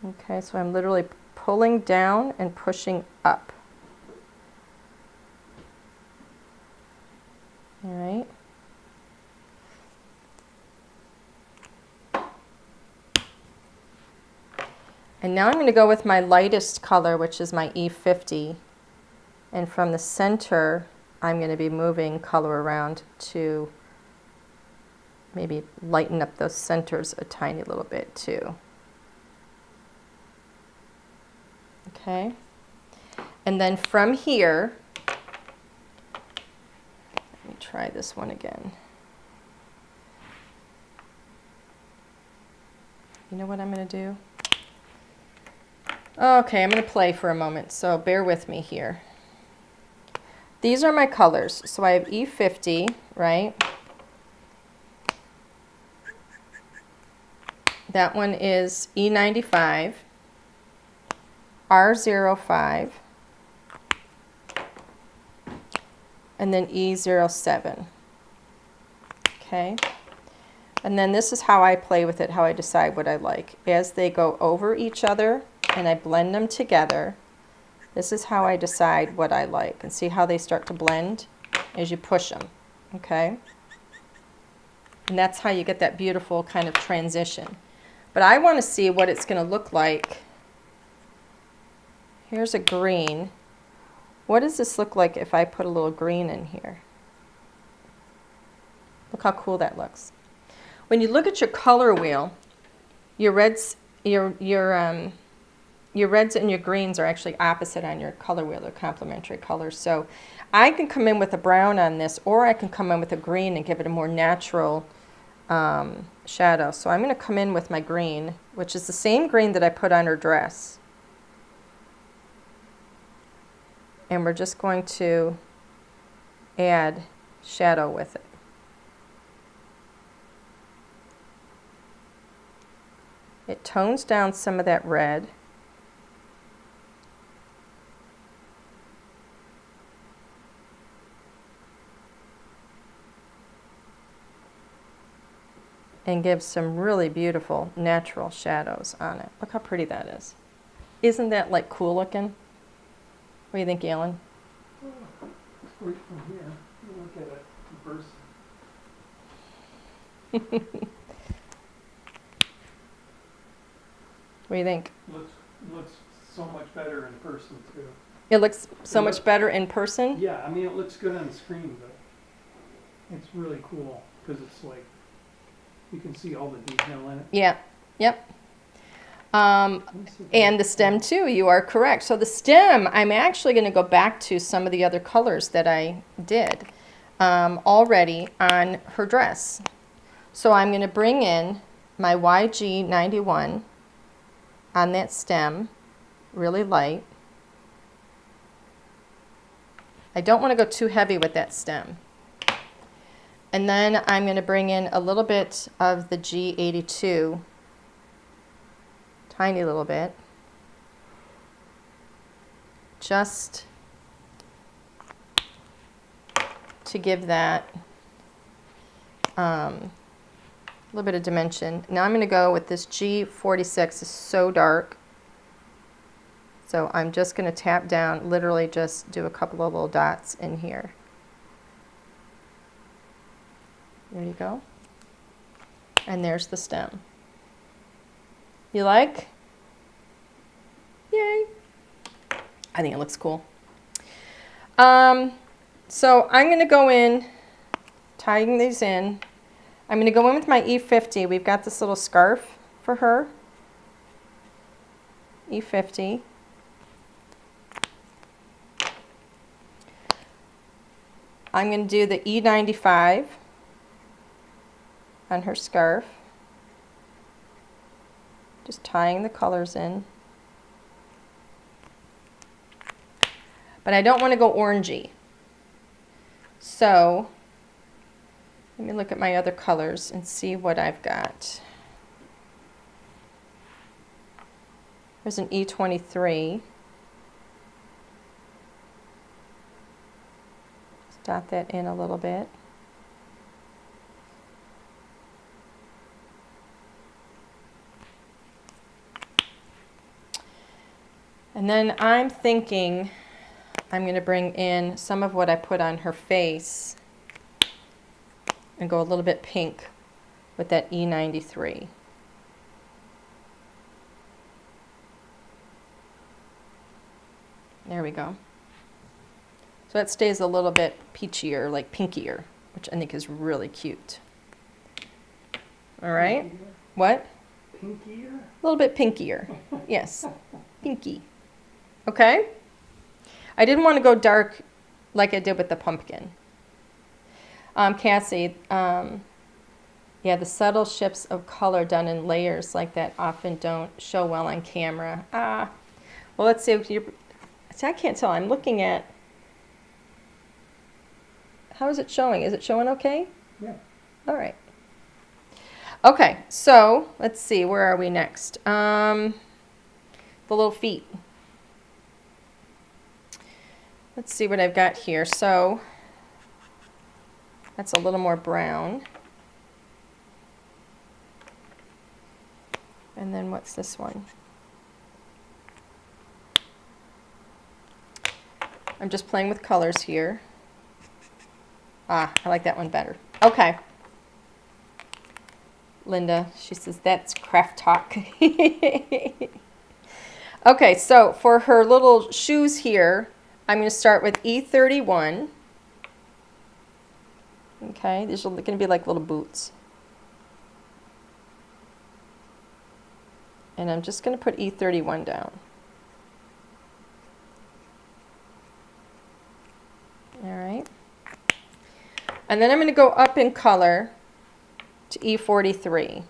Okay, so I'm literally pulling down and pushing up. All right. And now I'm going to go with my lightest color, which is my E50. And from the center, I'm going to be moving color around to maybe lighten up those centers a tiny little bit too. Okay. And then from here, let me try this one again. You know what I'm going to do? Okay, I'm going to play for a moment, so bear with me here. These are my colors. So I have E50, right? That one is E95, R05, and then E07. Okay? And then this is how I play with it, how I decide what I like. As they go over each other and I blend them together, this is how I decide what I like. And see how they start to blend as you push them. Okay? And that's how you get that beautiful kind of transition. But I want to see what it's going to look like. Here's a green. What does this look like if I put a little green in here? Look how cool that looks. When you look at your color wheel, your reds, your reds and your greens are actually opposite on your color wheel. They're complementary colors. So I can come in with a brown on this, or I can come in with a green and give it a more natural shadow. So I'm going to come in with my green, which is the same green that I put on her dress. And we're just going to add shadow with it. It tones down some of that red. And gives some really beautiful natural shadows on it. Look how pretty that is. Isn't that like cool looking? What do you think, Alan? Oh, it's great from here. You look at it in person. What do you think? Looks so much better in person too. It looks so much better in person? Yeah, I mean it looks good on the screen, but it's really cool because it's like you can see all the detail in it. Yeah. Yep. And the stem too, you are correct. So the stem, I'm actually going to go back to some of the other colors that I did already on her dress. So I'm going to bring in my YG91 on that stem, really light. I don't want to go too heavy with that stem. And then I'm going to bring in a little bit of the G82, tiny little bit, just to give that a little bit of dimension. Now I'm going to go with this G46. It's so dark. So I'm just going to tap down, literally just do a couple of little dots in here. There you go. And there's the stem. You like? Yay. I think it looks cool. So I'm going to go in, tying these in. I'm going to go in with my E50. We've got this little scarf for her. E50. I'm going to do the E95 on her scarf. Just tying the colors in. But I don't want to go orangey. So let me look at my other colors and see what I've got. There's an E23. Just dot that in a little bit. And then I'm thinking I'm going to bring in some of what I put on her face and go a little bit pink with that E93. There we go. So that stays a little bit peachier, like pinkier, which I think is really cute. All right. Pinkier? What? Pinkier? A little bit pinkier. Yes. Pinky. Okay. I didn't want to go dark like I did with the pumpkin. Cassie, yeah, the subtle shifts of color done in layers like that often don't show well on camera. Well, let's see if you. See, I can't tell. I'm looking at. How is it showing? Is it showing okay? Yeah. All right. Okay, so let's see. Where are we next? The little feet. Let's see what I've got here. So that's a little more brown. And then what's this one? I'm just playing with colors here. I like that one better. Okay. Linda, she says that's craft talk. Okay, so for her little shoes here, I'm going to start with E31. Okay, these are going to be like little boots. And I'm just going to put E31 down. All right. And then I'm going to go up in color to E43.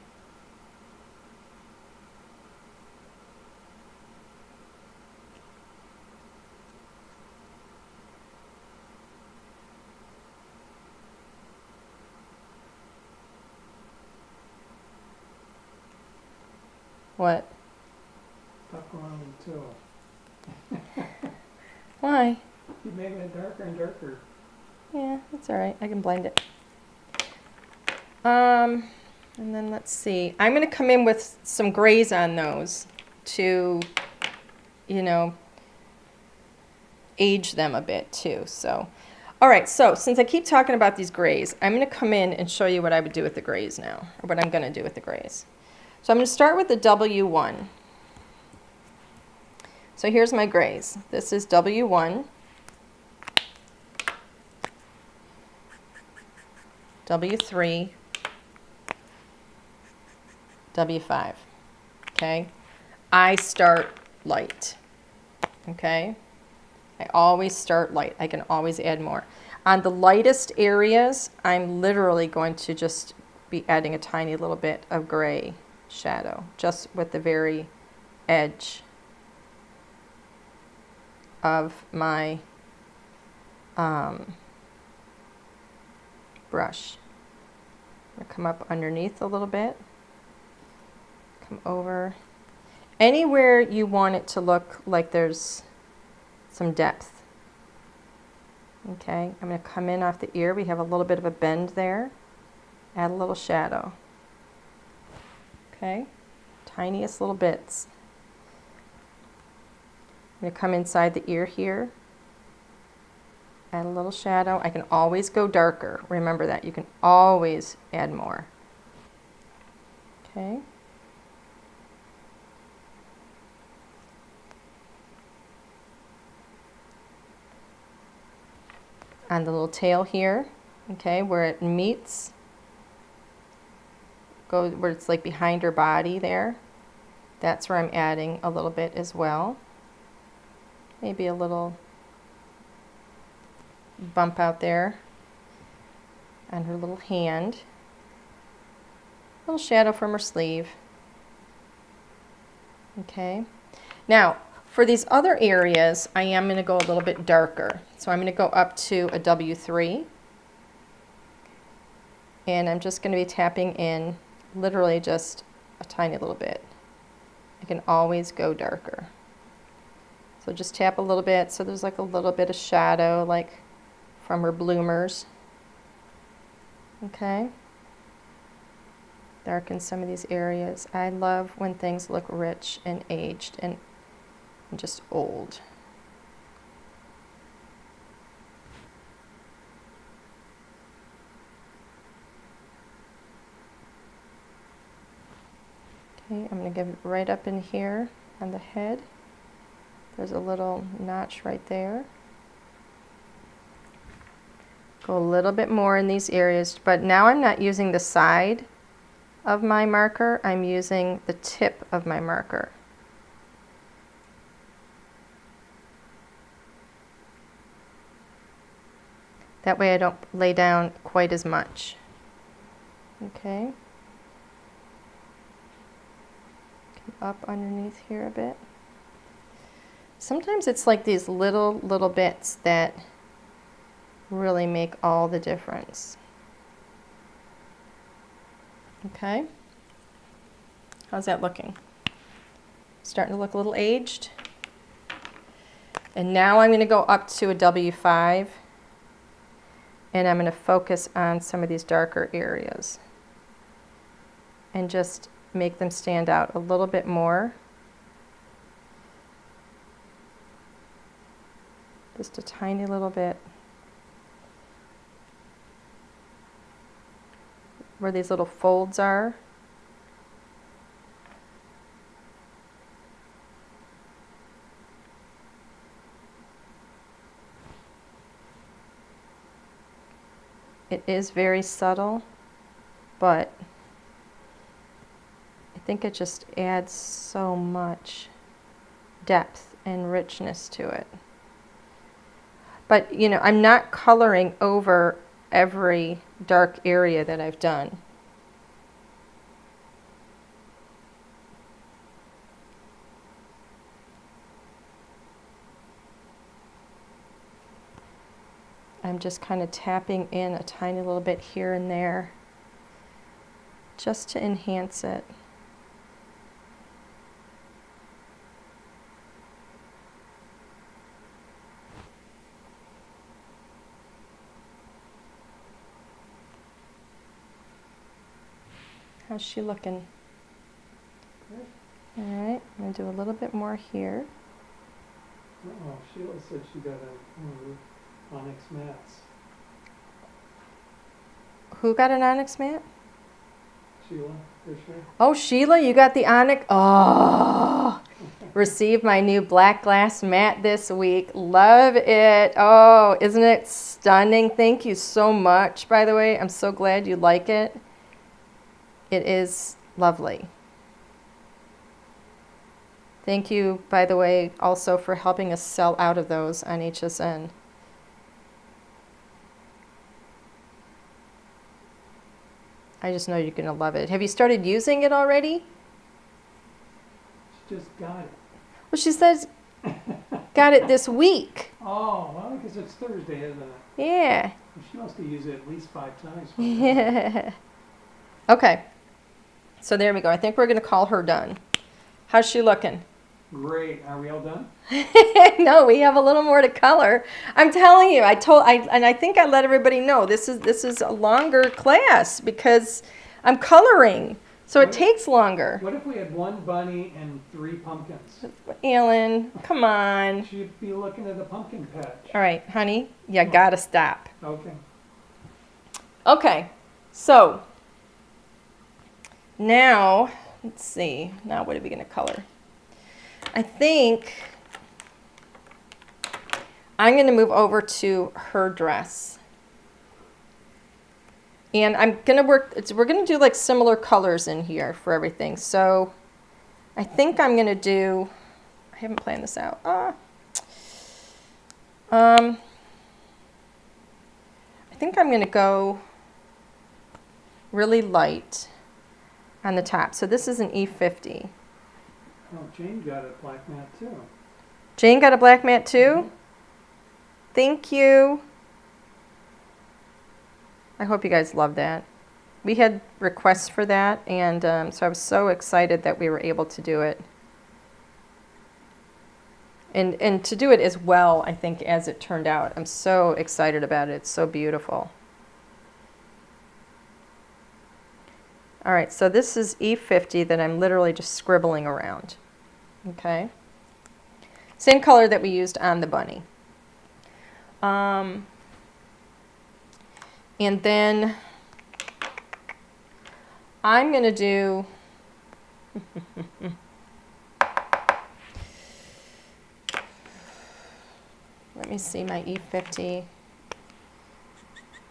What? Stop going until. Why? Keep making it darker and darker. Yeah, that's all right. I can blend it. And then let's see. I'm going to come in with some grays on those to, you know, age them a bit too. So, all right. So since I keep talking about these grays, I'm going to come in and show you what I would do with the grays now, or what I'm going to do with the grays. So I'm going to start with the W1. So here's my grays. This is W1. W3, W5, okay? I start light, okay? I always start light. I can always add more. On the lightest areas, I'm literally going to just be adding a tiny little bit of gray shadow, just with the very edge of my brush. I'm gonna come up underneath a little bit, come over. Anywhere you want it to look like there's some depth. Okay, I'm gonna come in off the ear. We have a little bit of a bend there. Add a little shadow. Okay, tiniest little bits. I'm gonna come inside the ear here. Add a little shadow. I can always go darker. Remember that. You can always add more. Okay. On the little tail here, okay, where it meets, go where it's like behind her body there. That's where I'm adding a little bit as well. Maybe a little bump out there on her little hand. A little shadow from her sleeve. Okay. Now, for these other areas, I am going to go a little bit darker. So I'm going to go up to a W3. And I'm just going to be tapping in literally just a tiny little bit. I can always go darker. So just tap a little bit so there's like a little bit of shadow, like from her bloomers. Okay. Darken some of these areas. I love when things look rich and aged and just old. Okay, I'm going to give it right up in here on the head. There's a little notch right there. Go a little bit more in these areas, but now I'm not using the side of my marker, I'm using the tip of my marker. That way I don't lay down quite as much. Okay. Come up underneath here a bit. Sometimes it's like these little bits that really make all the difference. Okay. How's that looking? Starting to look a little aged. And now I'm going to go up to a W5 and I'm going to focus on some of these darker areas and just make them stand out a little bit more. Just a tiny little bit. Where these little folds are. It is very subtle, but I think it just adds so much depth and richness to it. But, you know, I'm not coloring over every dark area that I've done. I'm just kind of tapping in a tiny little bit here and there just to enhance it. How's she looking? Good. All right, I'm going to do a little bit more here. Uh-oh, Sheila said she got one of the onyx mats. Who got an onyx mat? Sheila Fisher. Oh, Sheila, you got the onyx. Oh, received my new black glass mat this week. Love it. Oh, isn't it stunning? Thank you so much, by the way. I'm so glad you like it. It is lovely. Thank you, by the way, also for helping us sell out of those on HSN. I just know you're going to love it. Have you started using it already? She just got it. Well, she says got it this week. Oh, well, because it's Thursday, isn't it? Yeah. She must have used it at least 5 times. Yeah. Okay. So there we go. I think we're going to call her done. How's she looking? Great. Are we all done? No, we have a little more to color. I'm telling you, I think I let everybody know this is a longer class because I'm coloring, so it takes longer. What if we had 1 bunny and 3 pumpkins? Ellen, come on. She'd be looking at a pumpkin patch. All right, honey, you gotta stop. Okay. Okay, so now let's see. Now what are we gonna color? I think I'm going to move over to her dress. And I'm going to we're going to do like similar colors in here for everything. So I think I'm going to do, I haven't planned this out. I think I'm going to go really light on the top. So this is an E50. Oh, Jane got a black mat too. Jane got a black mat too? Mm-hmm. Thank you. I hope you guys love that. We had requests for that, and so I was so excited that we were able to do it. And to do it as well, I think, as it turned out. I'm so excited about it. It's so beautiful. All right, so this is E50 that I'm literally just scribbling around. Okay. Same color that we used on the bunny. And then I'm going to do me see my E50.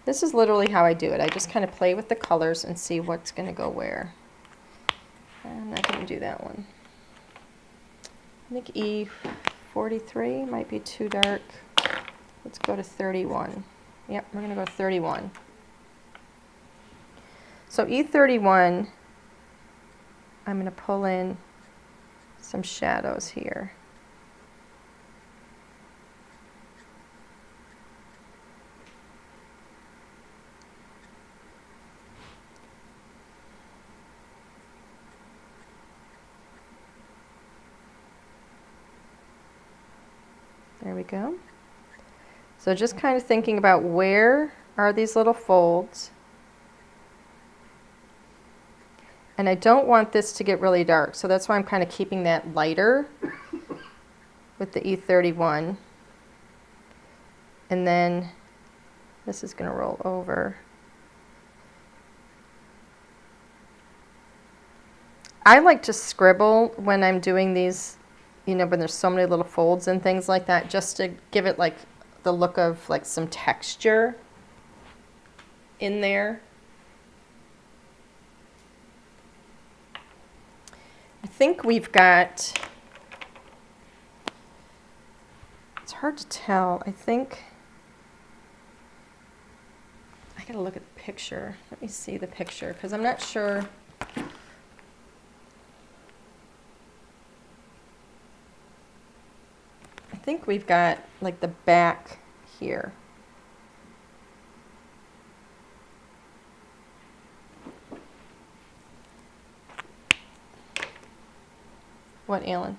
This is literally how I do it. I just kind of play with the colors and see what's going to go where. I'm not going to do that one. I think E43 might be too dark. Let's go to 31. Yep, we're going to go 31. So E31, I'm going to pull in some shadows here. There we go. So just kind of thinking about where are these little folds. And I don't want this to get really dark, so that's why I'm kind of keeping that lighter with the E31. And then this is going to roll over. I like to scribble when I'm doing these, you know, when there's so many little folds and things like that, just to give it like the look of like some texture in there. I think we've got, it's hard to tell. I think, I gotta look at the picture. Let me see the picture, because I'm not sure. I think we've got like the back here. What, Alan?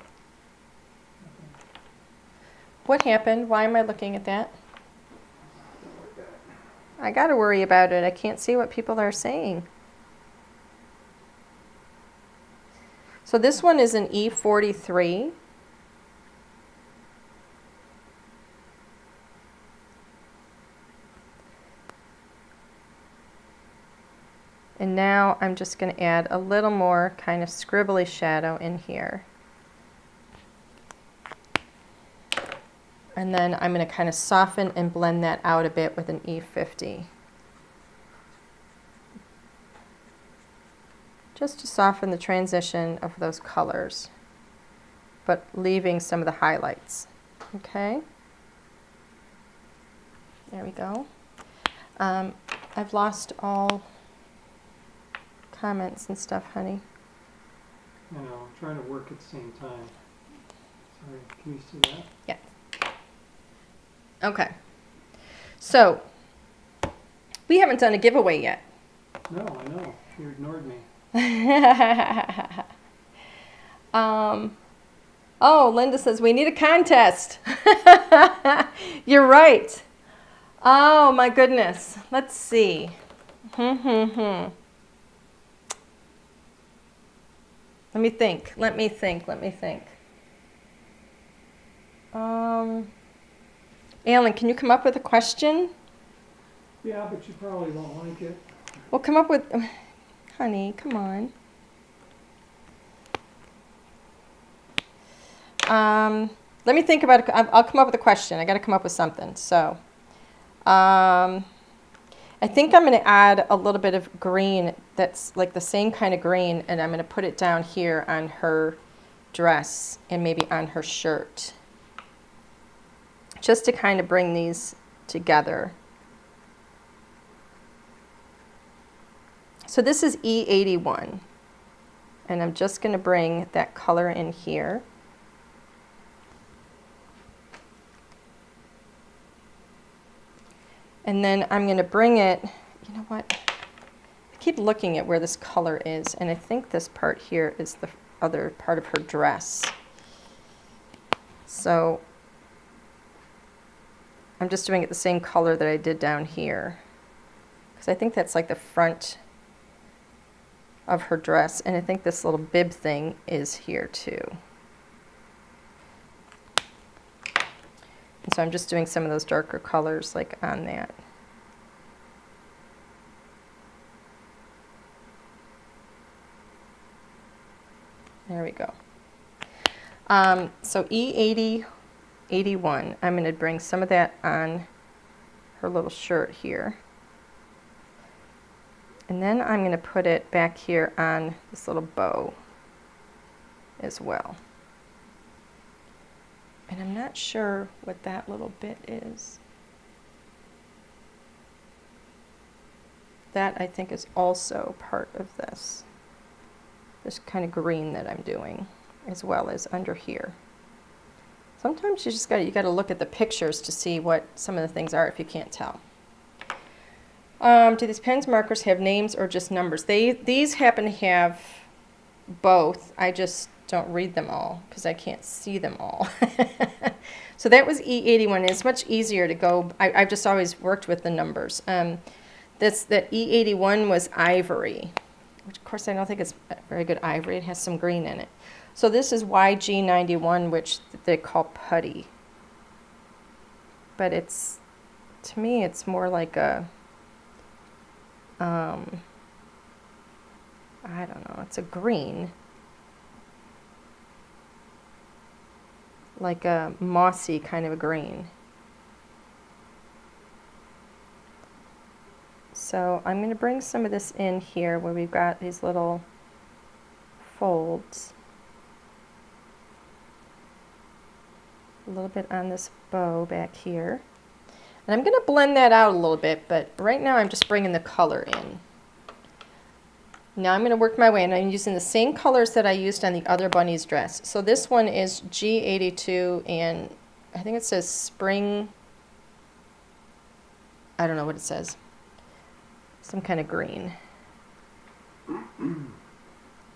What happened? Why am I looking at that? I got to worry about it. I can't see what people are saying. So this one is an E43. And now I'm just going to add a little more kind of scribbly shadow in here. And then I'm going to kind of soften and blend that out a bit with an E50. Just to soften the transition of those colors, but leaving some of the highlights. Okay. There we go. I've lost all comments and stuff, honey. I know, I'm trying to work at the same time. Sorry, can you see that? Yeah. Okay. So, we haven't done a giveaway yet. No, I know. You ignored me. Oh, Linda says we need a contest. You're right. Oh my goodness. Let's see. Let me think. Alan, can you come up with a question? Yeah, but you probably won't like it. Well, come up with, honey, come on. Let me think about it. I'll come up with a question. I got to come up with something. So, I think I'm going to add a little bit of green that's like the same kind of green, and I'm going to put it down here on her dress and maybe on her shirt, just to kind of bring these together. So this is E81, and I'm just going to bring that color in here. And then I'm going to bring it, you know what, I keep looking at where this color is, and I think this part here is the other part of her dress. So I'm just doing it the same color that I did down here, because I think that's like the front of her dress, and I think this little bib thing is here too. And so I'm just doing some of those darker colors like on that. There we go. So E80, 81. I'm going to bring some of that on her little shirt here. And then I'm going to put it back here on this little bow as well. And I'm not sure what that little bit is. That I think is also part of this kind of green that I'm doing, as well as under here. Sometimes you got to look at the pictures to see what some of the things are if you can't tell. Do these pens markers have names or just numbers? These happen to have both. I just don't read them all because I can't see them all. So that was E81. It's much easier to go. I've just always worked with the numbers. That E81 was ivory, which of course I don't think it's very good ivory. It has some green in it. So this is YG91, which they call putty. But it's, to me, it's more like a, I don't know, it's a green. Like a mossy kind of a green. So I'm going to bring some of this in here where we've got these little folds. A little bit on this bow back here. And I'm going to blend that out a little bit, but right now I'm just bringing the color in. Now I'm going to work my way, and I'm using the same colors that I used on the other bunny's dress. So this one is G82, and I think it says spring, I don't know what it says. Some kind of green.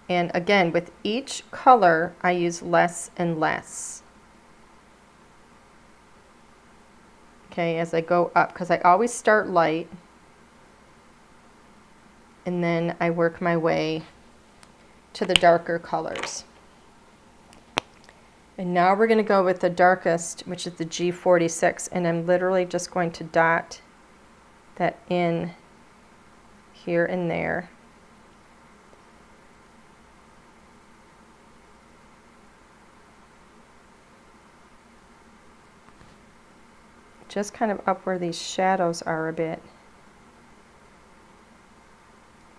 And again, with each color, I use less and less. Okay, as I go up, because I always start light, and then I work my way to the darker colors. And now we're going to go with the darkest, which is the G46, and I'm literally just going to dot that in here and there. Just kind of up where these shadows are a bit.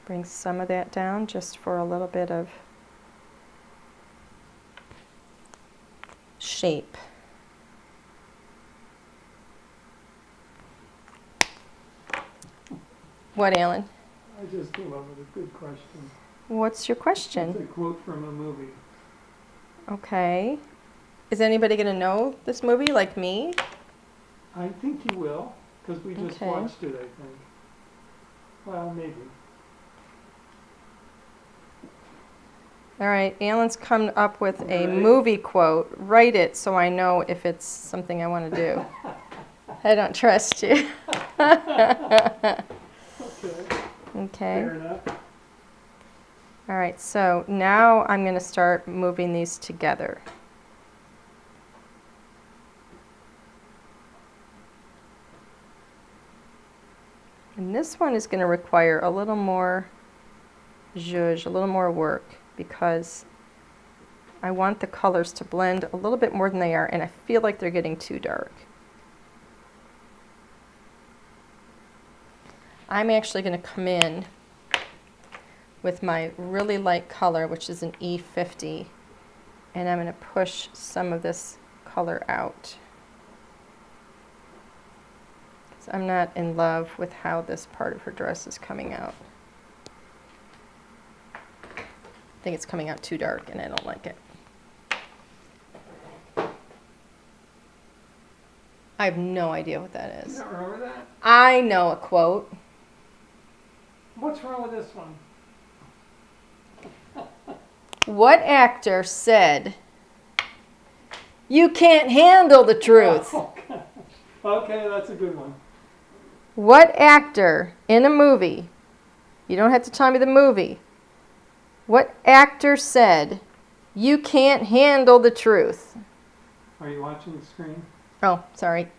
Bring some of that down just for a little bit of shape. What, Alan? I just came up with a good question. What's your question? It's a quote from a movie. Okay. Is anybody going to know this movie like me? I think you will, because we just Okay. watched it, I think. Well, maybe. All right, Alan's come up with a Right. movie quote. Write it so I know if it's something I want to do. I don't trust you. Okay. Okay. Fair enough. All right, so now I'm going to start moving these together. And this one is going to require a little more zhuzh, a little more work, because I want the colors to blend a little bit more than they are, and I feel like they're getting too dark. I'm actually going to come in with my really light color, which is an E50, and I'm going to push some of this color out. 'Cause I'm not in love with how this part of her dress is coming out. I think it's coming out too dark, and I don't like it. I have no idea what that You is. don't remember that? I know a quote. What's wrong with this one? What actor said, "You can't handle the truth"? Okay. Okay, that's a good one. What actor in a movie, you don't have to tell me the movie, what actor said, "You can't handle the truth"? Are you watching the screen? Oh, sorry.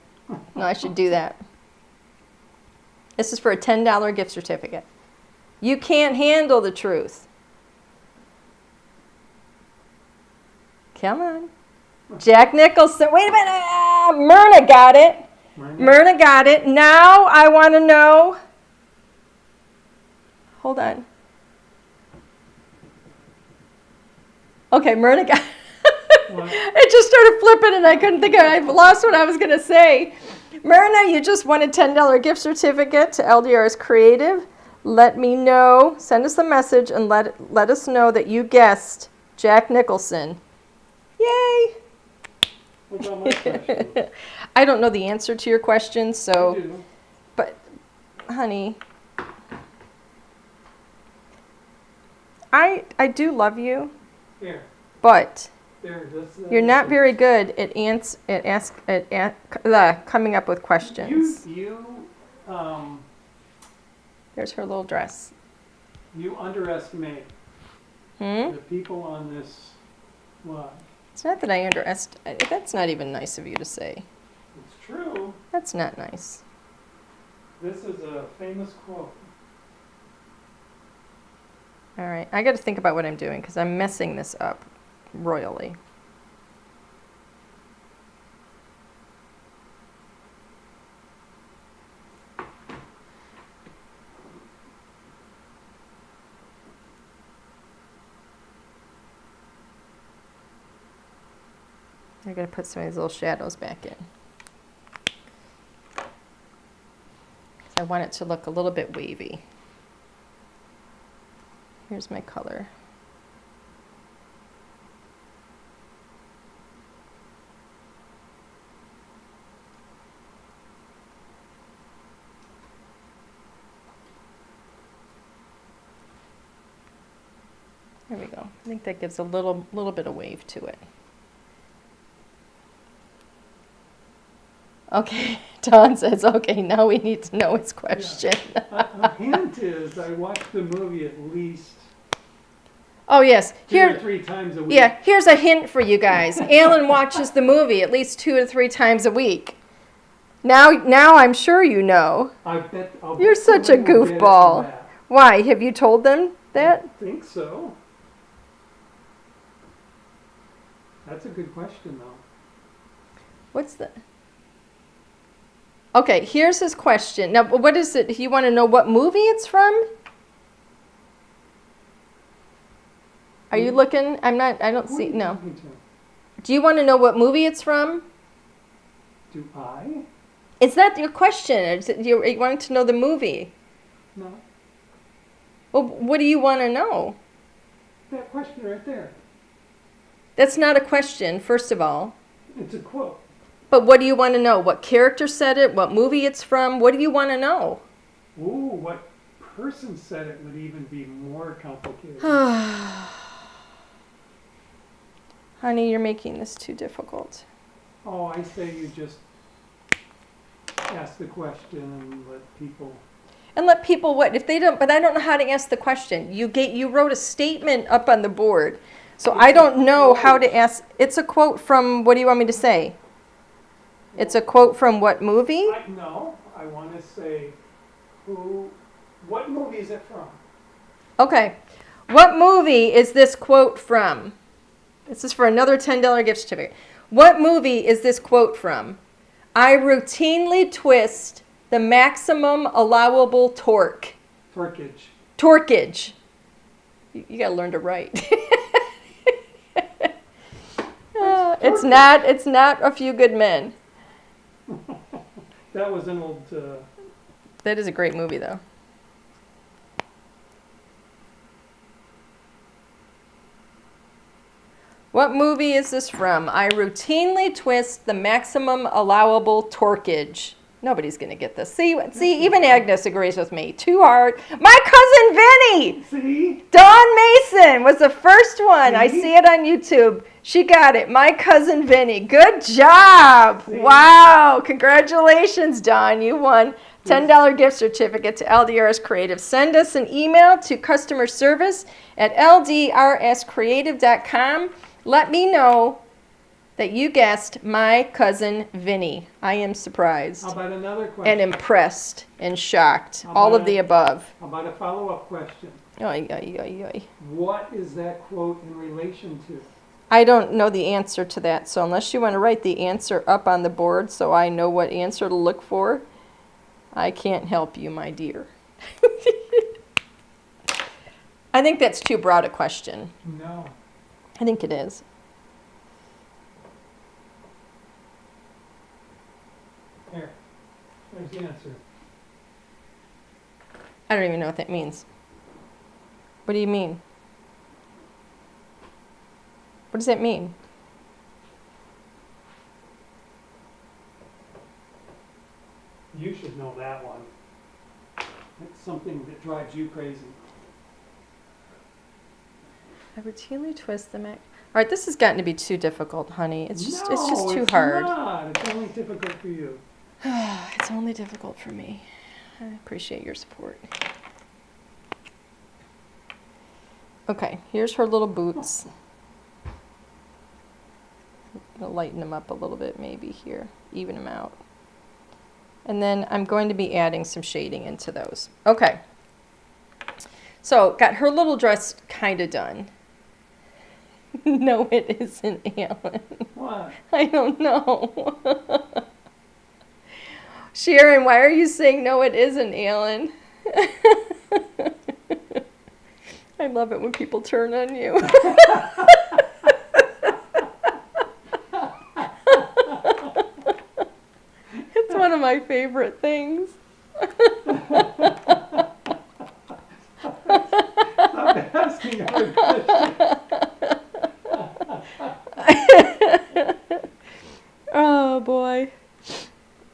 No, I should do that. This is for a $10 gift certificate. You can't handle the truth. Come on. Jack Nicholson. Wait a minute. Myrna got it. Myrna? Myrna got it. Now I want to know. Hold on. Okay, Myrna got What? it. Just started flipping and I couldn't think of it. I lost what I was going to say. Myrna, you just won a $10 gift certificate to LDRS Creative. Let me know. Send us a message and let us know that you guessed Jack Nicholson. Yay! What about my question? I don't know the answer to your question, I so, do. but, honey, I do love you, Here. but There. you're not very good at coming up with questions. There's her little dress. You underestimate Hmm? the people on this live. It's not that I underestimate. That's not even nice of you to say. It's true. That's not nice. This is a famous quote. All right, I got to think about what I'm doing because I'm messing this up royally. I'm going to put some of these little shadows back in. I want it to look a little bit wavy. Here's my color. There we go. I think that gives a little bit of wave to it. Okay, Don says, okay, now we need to know his question. A hint is I watch the movie at least Oh, yes. 2 or 3 times a week. Yeah, here's a hint for you guys. Alan watches the movie at least 2 or 3 times a week. Now I'm sure you know. I'll bet You're such a somebody will get it from goofball. that. Why? Have you told them that? I think so. That's a good question, though. What's the... Okay, here's his question. Now, what is it? You want to know what movie it's from? Are you looking? I don't Who are see, you no. talking to? Do you want to know what movie it's from? Do I? Is that your question? Is it, you wanting to know the movie? No. Well, what do you want to know? That question right there. That's not a question, first of all. It's a quote. But what do you want to know? What character said it? What movie it's from? What do you want to know? Ooh, what person said it would even be more complicated. Honey, you're making this too difficult. Oh, I say you just ask the question and let people... And let people what? If they don't, but I don't know how to ask the question. You wrote a statement up on the board. So I don't know how to ask. It's a quote from, what do you want me to say? It's a quote from what movie? No, I want to say what movie is it from? Okay. What movie is this quote from? This is for another $10 gift certificate. What movie is this quote from? I routinely twist the maximum allowable torque. Torquage. Torquage. You got to learn to write. It's not A Few Good Men. That was an old... That is a great movie, though. What movie is this from? I routinely twist the maximum allowable torquage. Nobody's going to get this. See, even Agnes agrees with me. Too hard. My cousin Vinny! See? Dawn Mason was the first one. I See? see it on YouTube. She got it. My cousin Vinny. Good job. See? Wow. Congratulations, Dawn. You won $10 gift certificate to LDRS Creative. Send us an email to customer service at ldrscreative.com. Let me know that you guessed my cousin Vinny. I am surprised How about another question? and impressed and shocked. How All about of the above. How about a follow-up question? Oy, oy, oy, oy. What is that quote in relation to? I don't know the answer to that, so unless you want to write the answer up on the board so I know what answer to look for, I can't help you, my dear. I think that's too broad a question. No. I think it is. Here. There's the answer. I don't even know what that means. What do you mean? What does that mean? You should know that one. It's something that drives you crazy. I routinely twist the mag. All right, this has gotten to be too difficult, honey. It's just too it's hard. Not. It's only difficult for you. It's only difficult for me. I appreciate your support. Okay, here's her little boots. I'm gonna lighten them up a little bit maybe here, even them out. And then I'm going to be adding some shading into those. Okay. So, got her little dress kind of done. No, it isn't, Alan. What? I don't know. Sharon, why are you saying no, it isn't, Alan? I love it when people turn on you. It's one of my favorite things. Stop asking her questions. Oh, boy.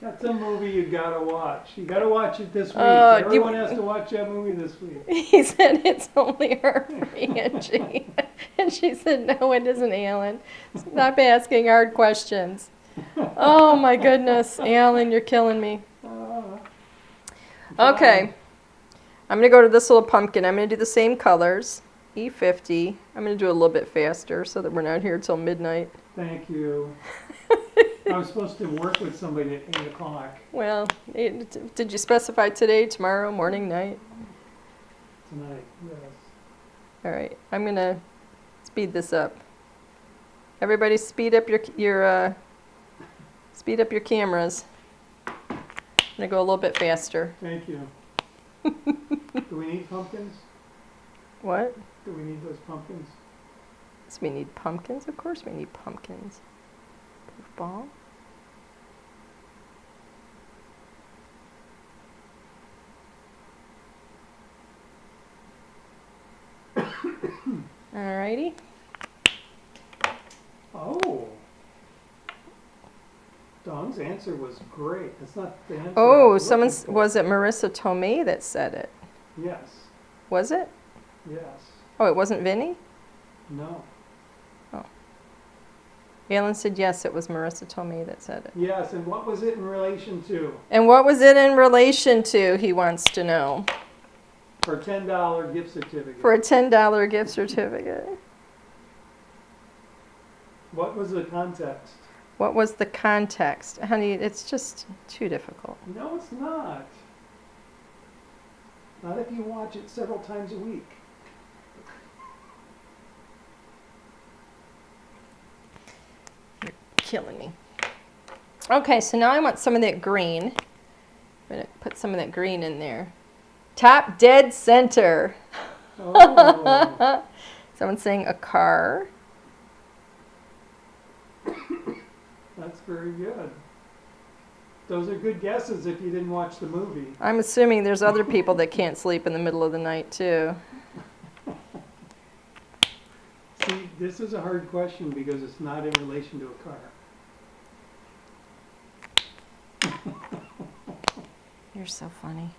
That's a movie you gotta watch. You gotta watch it this week. Oh, Everyone has to watch that movie this week. He said it's only her for Angie. And she said, no, it isn't, Alan. Stop asking hard questions. Oh, my goodness. Alan, you're killing me. Okay. I'm going to go to this little pumpkin. I'm going to do the same colors. E50. I'm going to do it a little bit faster so that we're not here till midnight. Thank you. I was supposed to work with somebody at 8 o'clock Well, did you specify today, tomorrow, morning, night? tonight. Yes. All right. I'm going to speed this up. Everybody speed up your cameras. I'm going to go a little bit faster. Thank you. Do we need pumpkins? What? Do we need those pumpkins? So we need pumpkins? Of course we need pumpkins. Ball. Alrighty. Oh. Dawn's answer was great. That's not the answer. I Oh, was someone looking for. was it Marissa Tomei that said it? Yes. Was it? Yes. Oh, it wasn't Vinny? No. Alan said yes, it was Marissa Tomei that said it. Yes, and what was it in relation to? And what was it in relation to, he wants to know. For a $10 gift certificate. For a $10 gift certificate. What was the context? What was the context? Honey, it's just too difficult. No, it's not. Not if you watch it several times a week. Killing me. Okay, so now I want some of that green. I'm going to put some of that green in there. Top dead center. Oh. Someone's saying a car. That's very good. Those are good guesses if you didn't watch the movie. I'm assuming there's other people that can't sleep in the middle of the night, too. See, this is a hard question because it's not in relation to a car. You're so funny.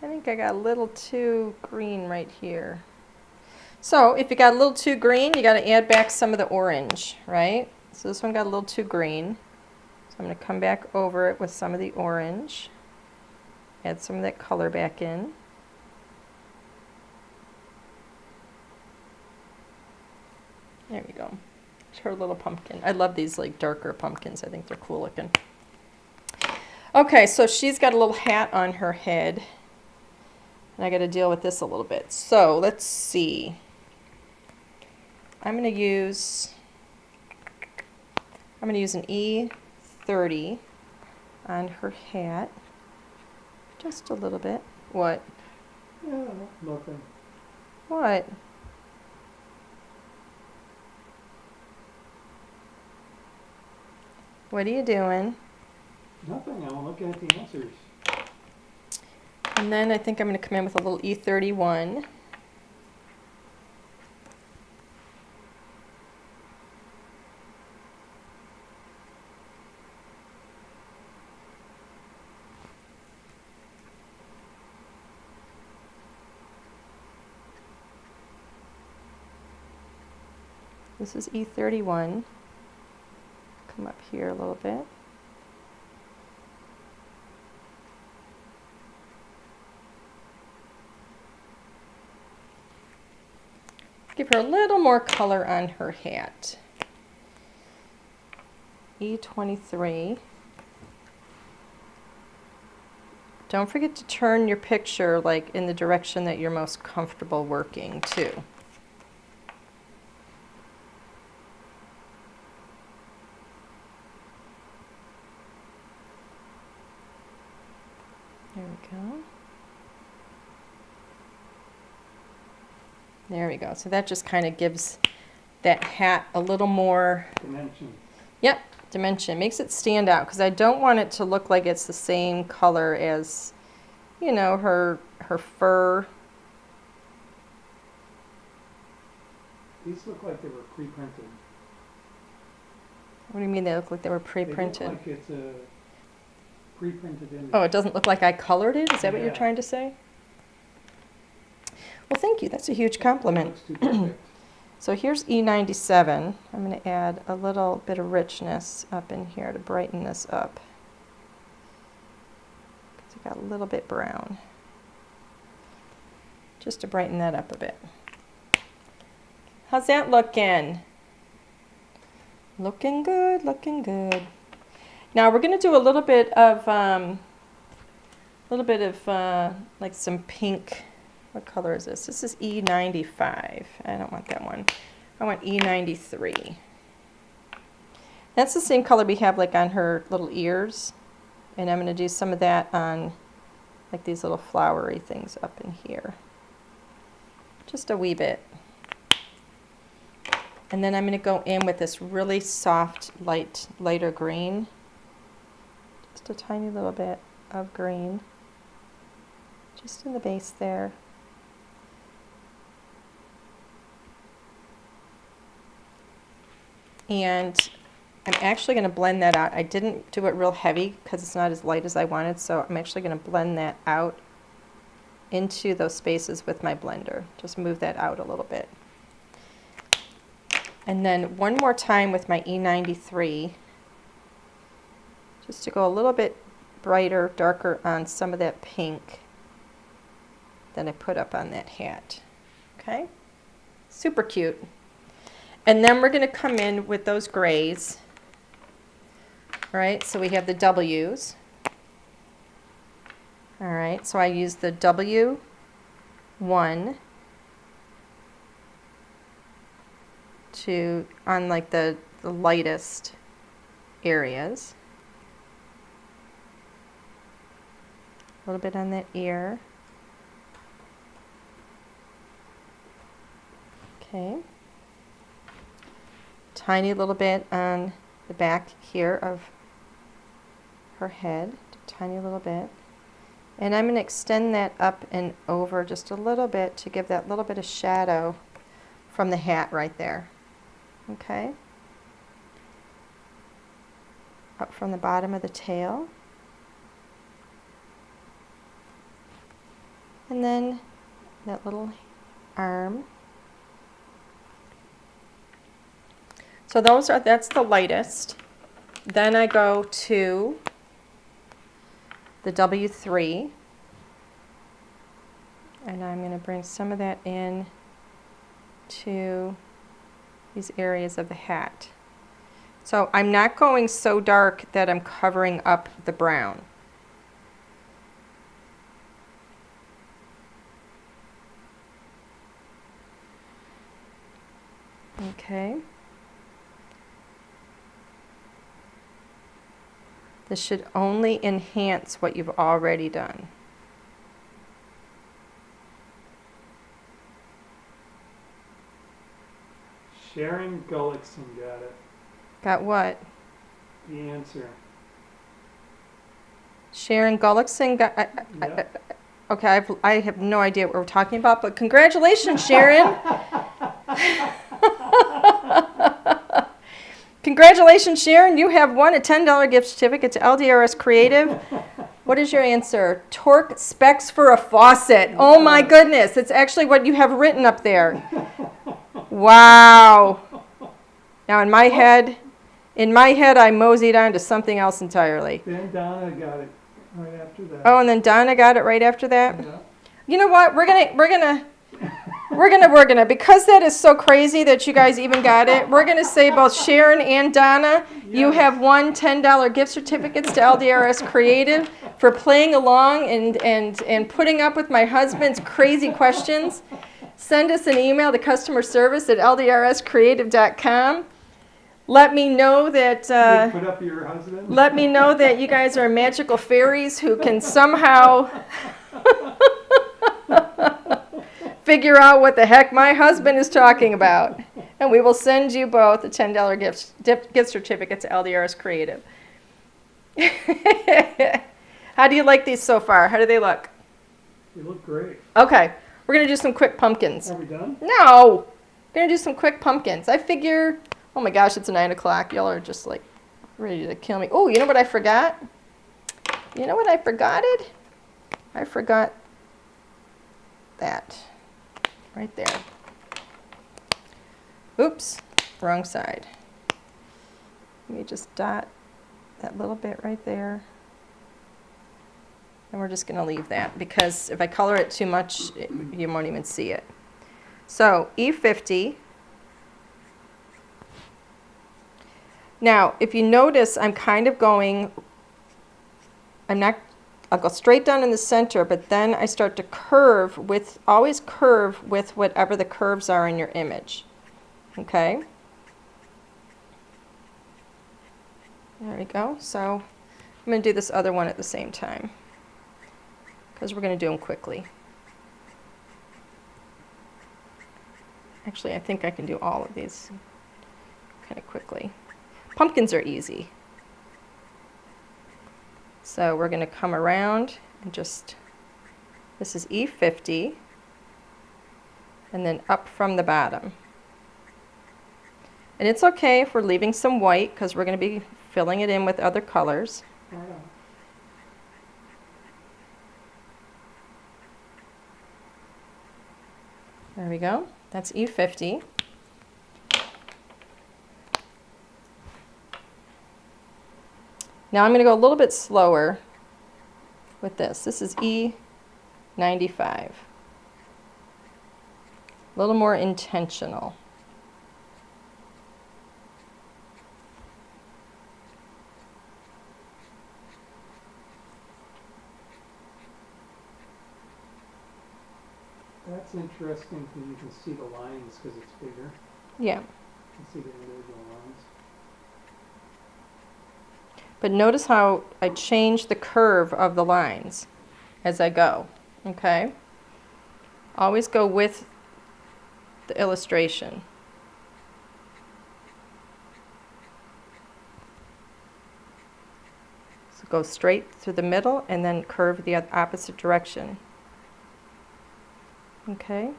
I think I got a little too green right here. So if you got a little too green, you got to add back some of the orange, right? So this one got a little too green. So I'm going to come back over it with some of the orange. Add some of that color back in. There we go. It's her little pumpkin. I love these like darker pumpkins. I think they're cool looking. Okay, so she's got a little hat on her head. And I got to deal with this a little bit. So let's see. I'm going to use an E30 on her hat. Just a little bit. What? Yeah, nothing. What? What are you doing? Nothing. I'm looking at the answers. And then I think I'm going to come in with a little E31. This is E31. Come up here a little bit. Give her a little more color on her hat. E23. Don't forget to turn your picture like in the direction that you're most comfortable working too. There we go. There we go. So that just kind of gives that hat a little more Dimension. Yep, dimension. Makes it stand out because I don't want it to look like it's the same color as, you know, her fur. These look like they were pre-printed. What do you mean they look like they were They pre-printed? look like it's a pre-printed image. Oh, it doesn't look like I colored it? Is that what you're Yeah. trying to say? Well, thank you. That's a huge It compliment. looks too perfect. So here's E97. I'm going to add a little bit of richness up in here to brighten this up. Because it got a little bit brown. Just to brighten that up a bit. How's that looking? Looking good, looking good. Now we're going to do a little bit of like some pink. What color is this? This is E95. I don't want that one. I want E93. That's the same color we have like on her little ears. And I'm going to do some of that on like these little flowery things up in here. Just a wee bit. And then I'm going to go in with this really soft, lighter green. Just a tiny little bit of green. Just in the base there. And I'm actually going to blend that out. I didn't do it real heavy because it's not as light as I wanted, so I'm actually going to blend that out into those spaces with my blender. Just move that out a little bit. And then one more time with my E93, just to go a little bit brighter, darker on some of that pink that I put up on that hat. Okay? Super cute. And then we're going to come in with those grays. All right, so we have the W's. All right, so I use the W1 to, on like the lightest areas. A little bit on that ear. Okay. Tiny little bit on the back here of her head, a tiny little bit. And I'm going to extend that up and over just a little bit to give that little bit of shadow from the hat right there. Okay? Up from the bottom of the tail. And then that little arm. So that's the lightest. Then I go to the W3, and I'm going to bring some of that in to these areas of the hat. So I'm not going so dark that I'm covering up the brown. Okay. This should only enhance what you've already done. Sharon Gullickson got it. Got what? The answer. Sharon Gullickson got. Yep. Okay, I have no idea what we're talking about, but congratulations, Sharon. Congratulations, Sharon. You have won a $10 gift certificate to LDRS Creative. What is your answer? Torque specs for a faucet. Oh my goodness. It's actually what you have written up there. Wow. Now in my head, I moseyed on to something else entirely. Then Donna got it right after that. Oh, and then Donna got it right after that? Yeah. You know what? We're gonna because that is so crazy that you guys even got it. We're gonna say both Sharon and Donna, you have won $10 gift certificates to LDRS Creative for playing along and putting up with my husband's crazy questions. Send us an email to customer service at ldrscreative.com. Let me know that. Put up your husband. Let me know that you guys are magical fairies who can somehow figure out what the heck my husband is talking about. And we will send you both a $10 gift certificate to LDRS Creative. How do you like these so far? How do they look? You look great. Okay, we're going to do some quick pumpkins. Are we done? No! We're going to do some quick pumpkins. I figure, oh my gosh, it's 9 o'clock. Y'all are just like ready to kill me. Oh, you know what I forgot? You know what I forgotted? I forgot that. Right there. Oops, wrong side. Let me just dot that little bit right there. And we're just going to leave that because if I color it too much, you won't even see it. So E50. Now, if you notice, I'm kind of going, I'll go straight down in the center, but then I start to curve with, always curve with whatever the curves are in your image. Okay? There we go. So I'm going to do this other one at the same time because we're going to do them quickly. Actually, I think I can do all of these kind of quickly. Pumpkins are easy. So we're going to come around and just, this is E50, and then up from the bottom. And it's okay if we're leaving some white because we're going to be filling it in with other colors. There we go. That's E50. Now I'm going to go a little bit slower with this. This is E95. A little more intentional. That's interesting because you can see the lines because it's bigger. Yeah. You can see the individual lines. But notice how I change the curve of the lines as I go, okay? Always go with the illustration. So go straight through the middle and then curve the opposite direction. Okay?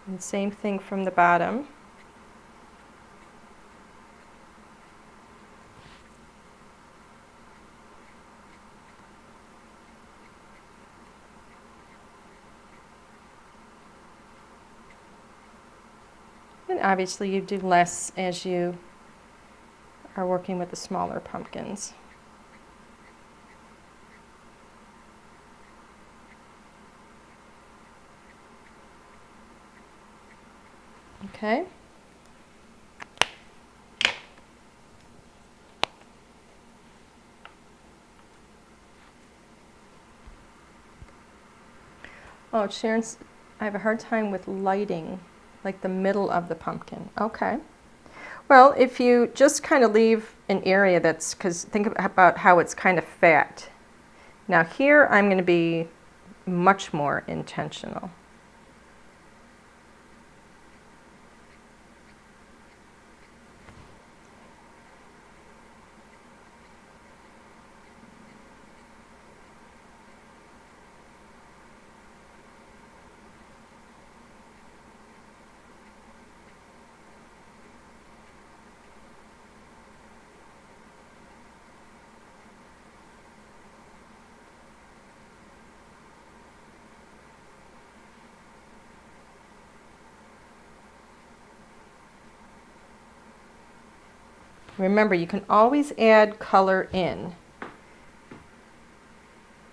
And same thing from the bottom. And obviously you do less as you are working with the smaller pumpkins. Okay. Oh, Sharon's, I have a hard time with lighting Like the middle of the pumpkin. Okay. Well, if you just kind of leave an area that's, because think about how it's kind of fat. Now here I'm going to be much more intentional. Remember, you can always add color in.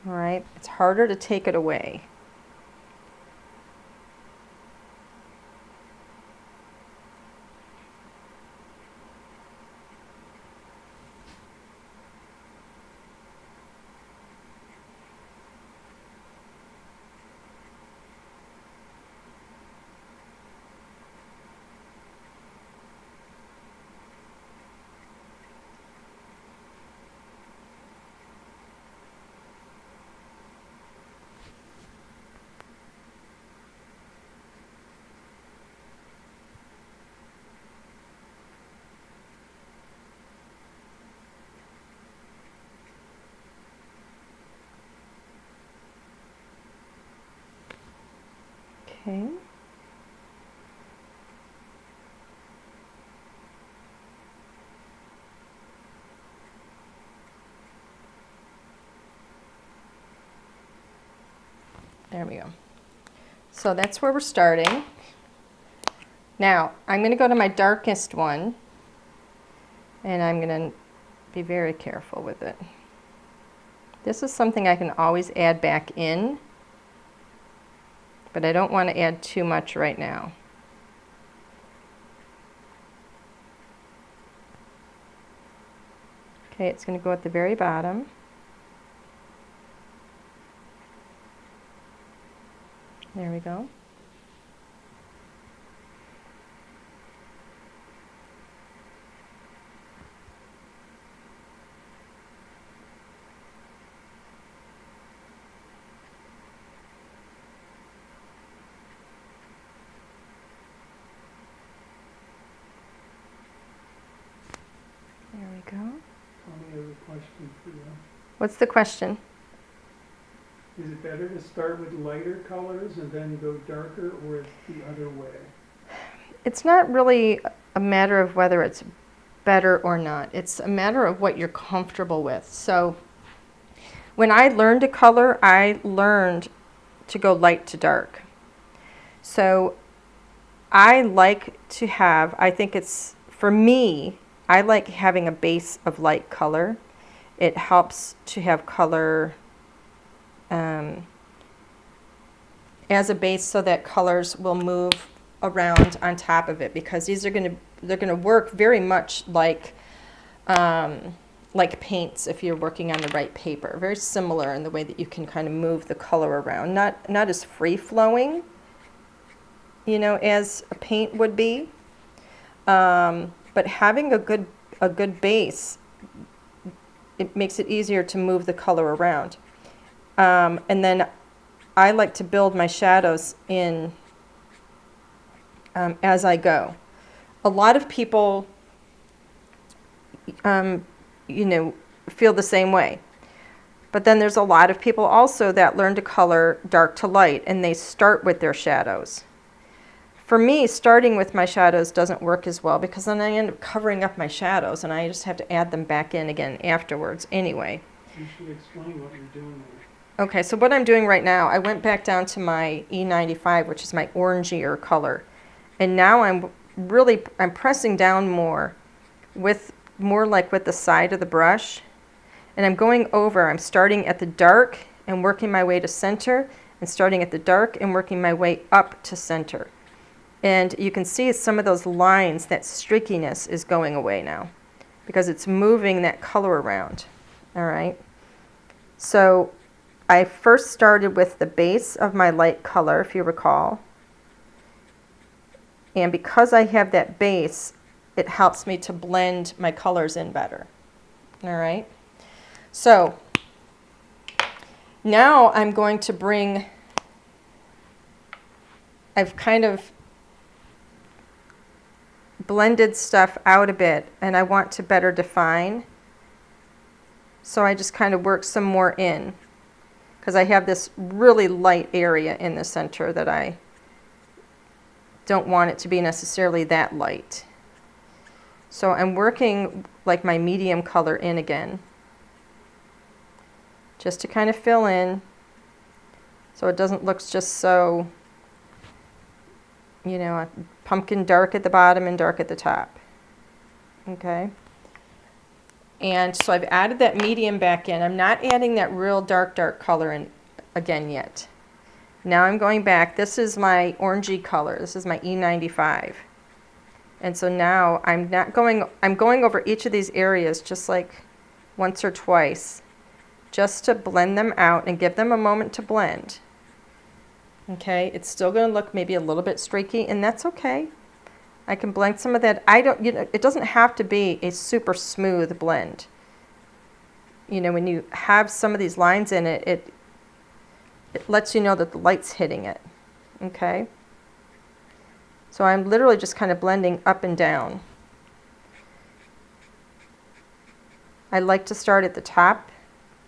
All right, it's harder to take it away. Okay. There we go. So that's where we're starting. Now, I'm going to go to my darkest one, and I'm going to be very careful with it. This is something I can always add back in, but I don't want to add too much right now. Okay, it's going to go at the very bottom. There we go. There we go. Tommy has a question for you. What's the question? Is it better to start with lighter colors and then go darker, or it's the other way? It's not really a matter of whether it's better or not. It's a matter of what you're comfortable with. So when I learned to color, I learned to go light to dark. So I like to have, I think it's, for me, I like having a base of light color. It helps to have color as a base so that colors will move around on top of it, because these are they're gonna work very much like paints if you're working on the right paper. Very similar in the way that you can kind of move the color around. Not as free flowing, you know, as a paint would be. But having a good base, it makes it easier to move the color around. And then I like to build my shadows in as I go. A lot of people, you know, feel the same way. But then there's a lot of people also that learn to color dark to light, and they start with their shadows. For me, starting with my shadows doesn't work as well, because then I end up covering up my shadows, and I just have to add them back in again afterwards anyway. You should explain what you're doing there. Okay, so what I'm doing right now, I went back down to my E95, which is my orangier color. And now I'm pressing down more with the side of the brush. And I'm going over, I'm starting at the dark and working my way to center, and starting at the dark and working my way up to center. And you can see some of those lines, that streakiness is going away now, because it's moving that color around. All right. So I first started with the base of my light color, if you recall. And because I have that base, it helps me to blend my colors in better. All right. So now I'm going to bring, I've kind of blended stuff out a bit and I want to better define. So I just kind of work some more in because I have this really light area in the center that I don't want it to be necessarily that light. So I'm working like my medium color in again, just to kind of fill in so it doesn't look just so, you know, pumpkin dark at the bottom and dark at the top. Okay. And so I've added that medium back in. I'm not adding that real dark color in again yet. Now I'm going back. This is my orangey color. This is my E95. And so now I'm going over each of these areas just like once or twice, just to blend them out and give them a moment to blend. Okay, it's still going to look maybe a little bit streaky, and that's okay. I can blend some of that. It doesn't have to be a super smooth blend. You know, when you have some of these lines in it, it lets you know that the light's hitting it. Okay? So I'm literally just kind of blending up and down. I like to start at the top,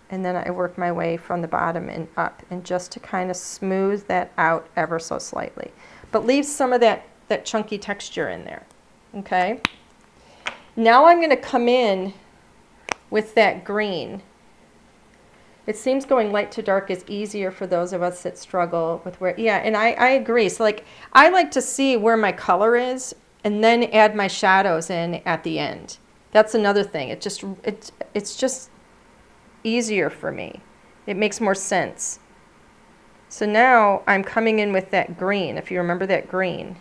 and then I work my way from the bottom and up, and just to kind of smooth that out ever so slightly. But leave some of that chunky texture in there. Okay? Now I'm going to come in with that green. It seems going light to dark is easier for those of us that struggle with where, yeah, and I agree. So like, I like to see where my color is and then add my shadows in at the end. That's another thing. It's just easier for me. It makes more sense. So now I'm coming in with that green, if you remember that green,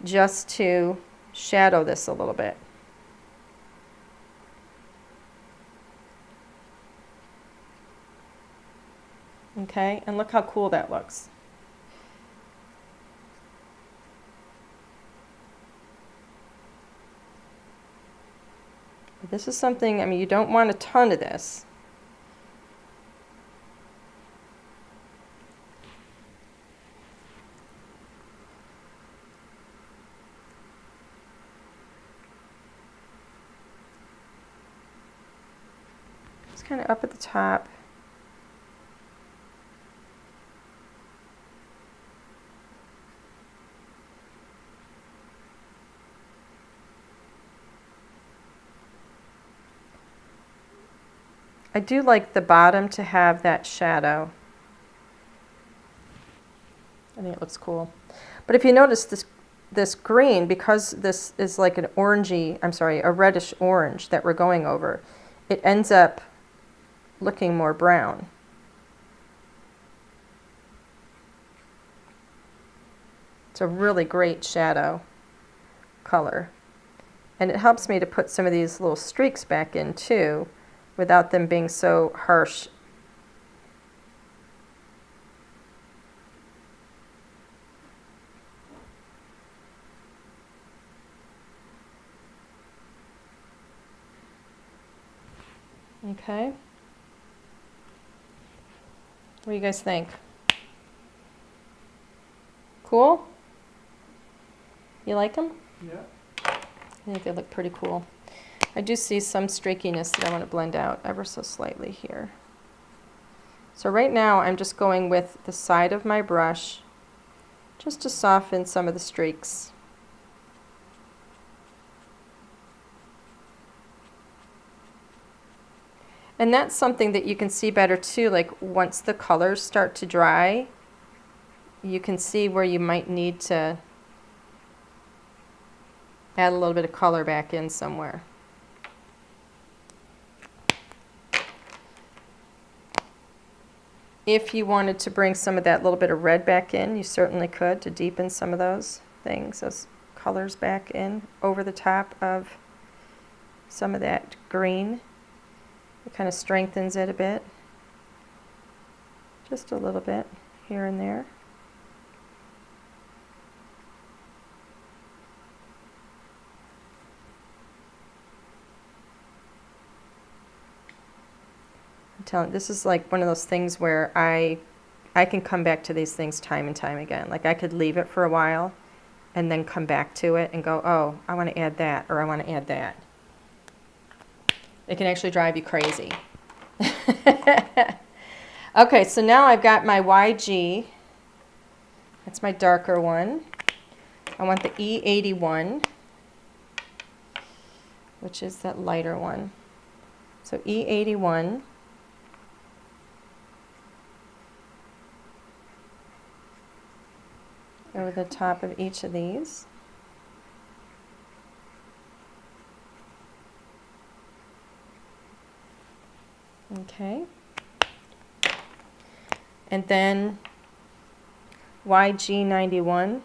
just to shadow this a little bit. Okay, and look how cool that looks. This is something, I mean, you don't want a ton of this. It's kind of up at the top. I do like the bottom to have that shadow. I think it looks cool. But if you notice this green, because this is like an orangey, I'm sorry, a reddish orange that we're going over, it ends up looking more brown. It's a really great shadow color. And it helps me to put some of these little streaks back in too, without them being so harsh. Okay. What do you guys think? Cool? You like them? Yeah. I think they look pretty cool. I do see some streakiness that I want to blend out ever so slightly here. So right now I'm just going with the side of my brush just to soften some of the streaks. And that's something that you can see better too, like once the colors start to dry, you can see where you might need to add a little bit of color back in somewhere. If you wanted to bring some of that little bit of red back in, you certainly could, to deepen some of those things, those colors back in over the top of some of that green. It kind of strengthens it a bit. Just a little bit here and there. I'm telling, this is like one of those things where I can come back to these things time and time again. Like I could leave it for a while and then come back to it and go, oh, I want to add that, or I want to add that. It can actually drive you crazy. Okay, so now I've got my YG. That's my darker one. I want the E81, which is that lighter one. So E81. Over the top of each of these. Okay. And then YG91.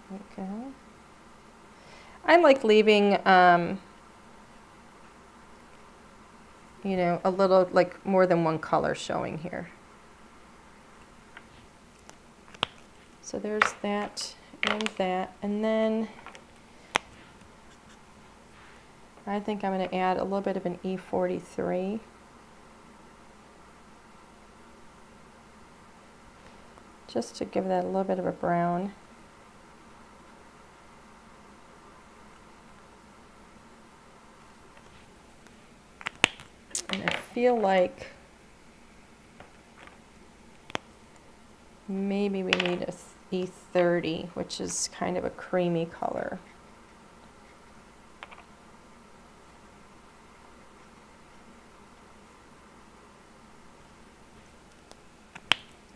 There we go. I like leaving, you know, a little, like more than one color showing here. So there's that and that. And then I think I'm going to add a little bit of an E43. Just to give that a little bit of a brown. And I feel like maybe we need a E30, which is kind of a creamy color.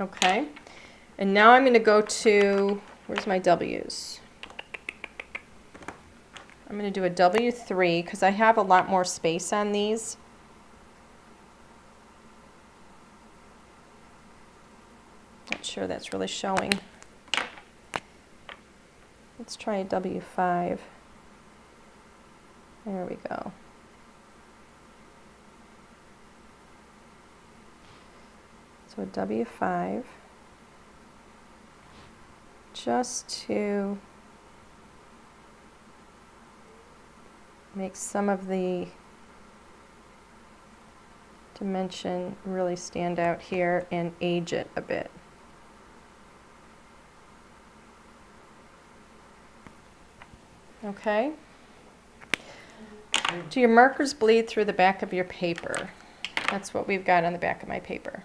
Okay, and now I'm going to go to, where's my W's? I'm going to do a W3 because I have a lot more space on these. Not sure that's really showing. Let's try a W5. There we go. So a W5, just to make some of the dimension really stand out here and age it a bit. Okay. Do your markers bleed through the back of your paper? That's what we've got on the back of my paper.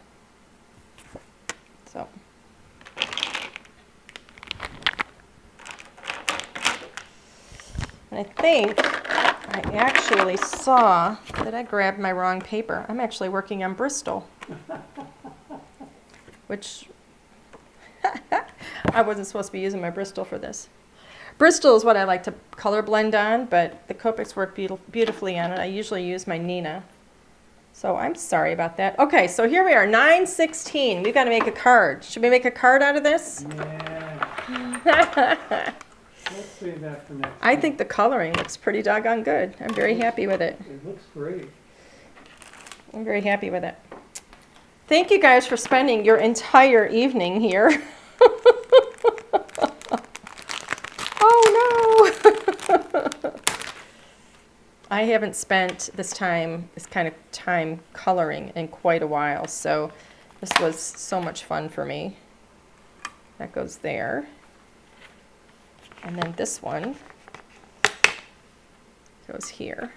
So. And I think I actually saw that I grabbed my wrong paper. I'm actually working on Bristol, which I wasn't supposed to be using my Bristol for this. Bristol is what I like to color blend on, but the Copics work beautifully on it. I usually use my Nina. So I'm sorry about that. Okay, so here we are, 9:16. We've got to make a card. Should we make a card out of this? Yeah. Let's save that for next I time. think the coloring looks pretty doggone good. I'm very happy with it. It looks great. I'm very happy with it. Thank you guys for spending your entire evening here. Oh no! I haven't spent this kind of time coloring in quite a while, so this was so much fun for me. That goes there. And then this one goes here.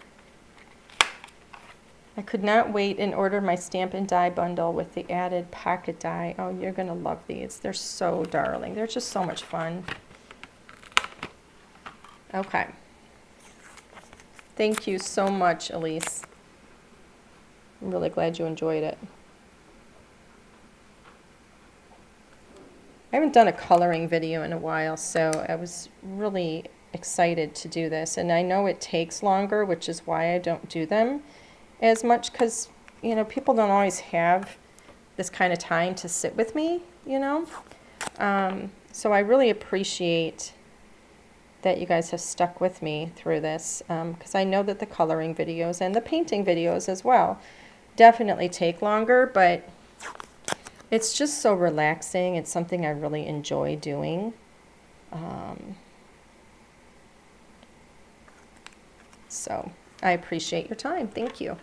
I could not wait and order my stamp and die bundle with the added pocket die. Oh, you're going to love these. They're so darling. They're just so much fun. Okay. Thank you so much, Elise. I'm really glad you enjoyed it. I haven't done a coloring video in a while, so I was really excited to do this. And I know it takes longer, which is why I don't do them as much, because, you know, people don't always have this kind of time to sit with me, you know. So I really appreciate that you guys have stuck with me through this, because I know that the coloring videos and the painting videos as well definitely take longer, but it's just so relaxing. It's something I really enjoy doing. So I appreciate your time. Thank you. All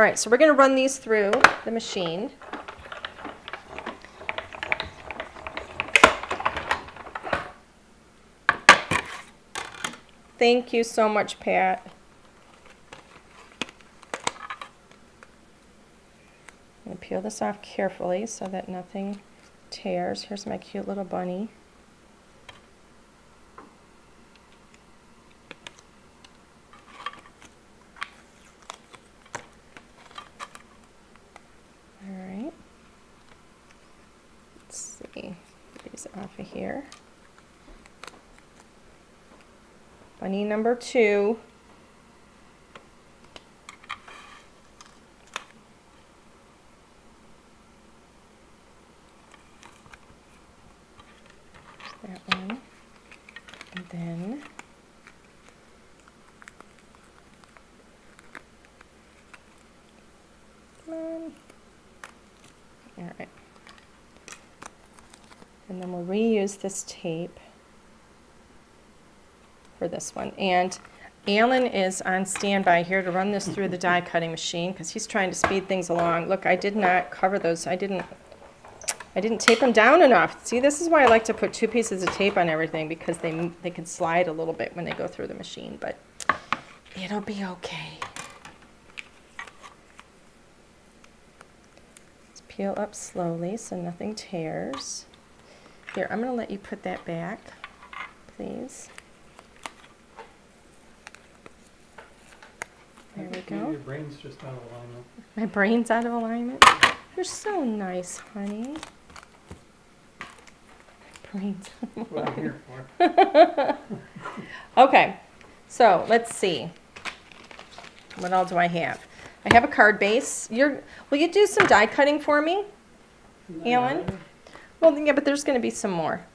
right, so we're going to run these through the machine. Thank you so much, Pat. I'm going to peel this off carefully so that nothing tears. Here's my cute little bunny. All right. Let's see. Get these off of here. Bunny number 2. There's that one. And then come on. All right. And then we'll reuse this tape for this one. And Alan is on standby here to run this through the die cutting machine because he's trying to speed things along. Look, I did not cover those. I didn't tape them down enough. See, this is why I like to put 2 pieces of tape on everything, because they can slide a little bit when they go through the machine, but it'll be okay. Let's peel up slowly so nothing tears. Here, I'm going to let you put that back, please. There we go. Your brain's just out of alignment. My brain's out of alignment. You're so nice, honey. Brains. That's what I'm here for. Okay, so let's see. What all do I have? I have a card base. Will you do some die cutting for me, Alan? Well, yeah, but there's going to be some more.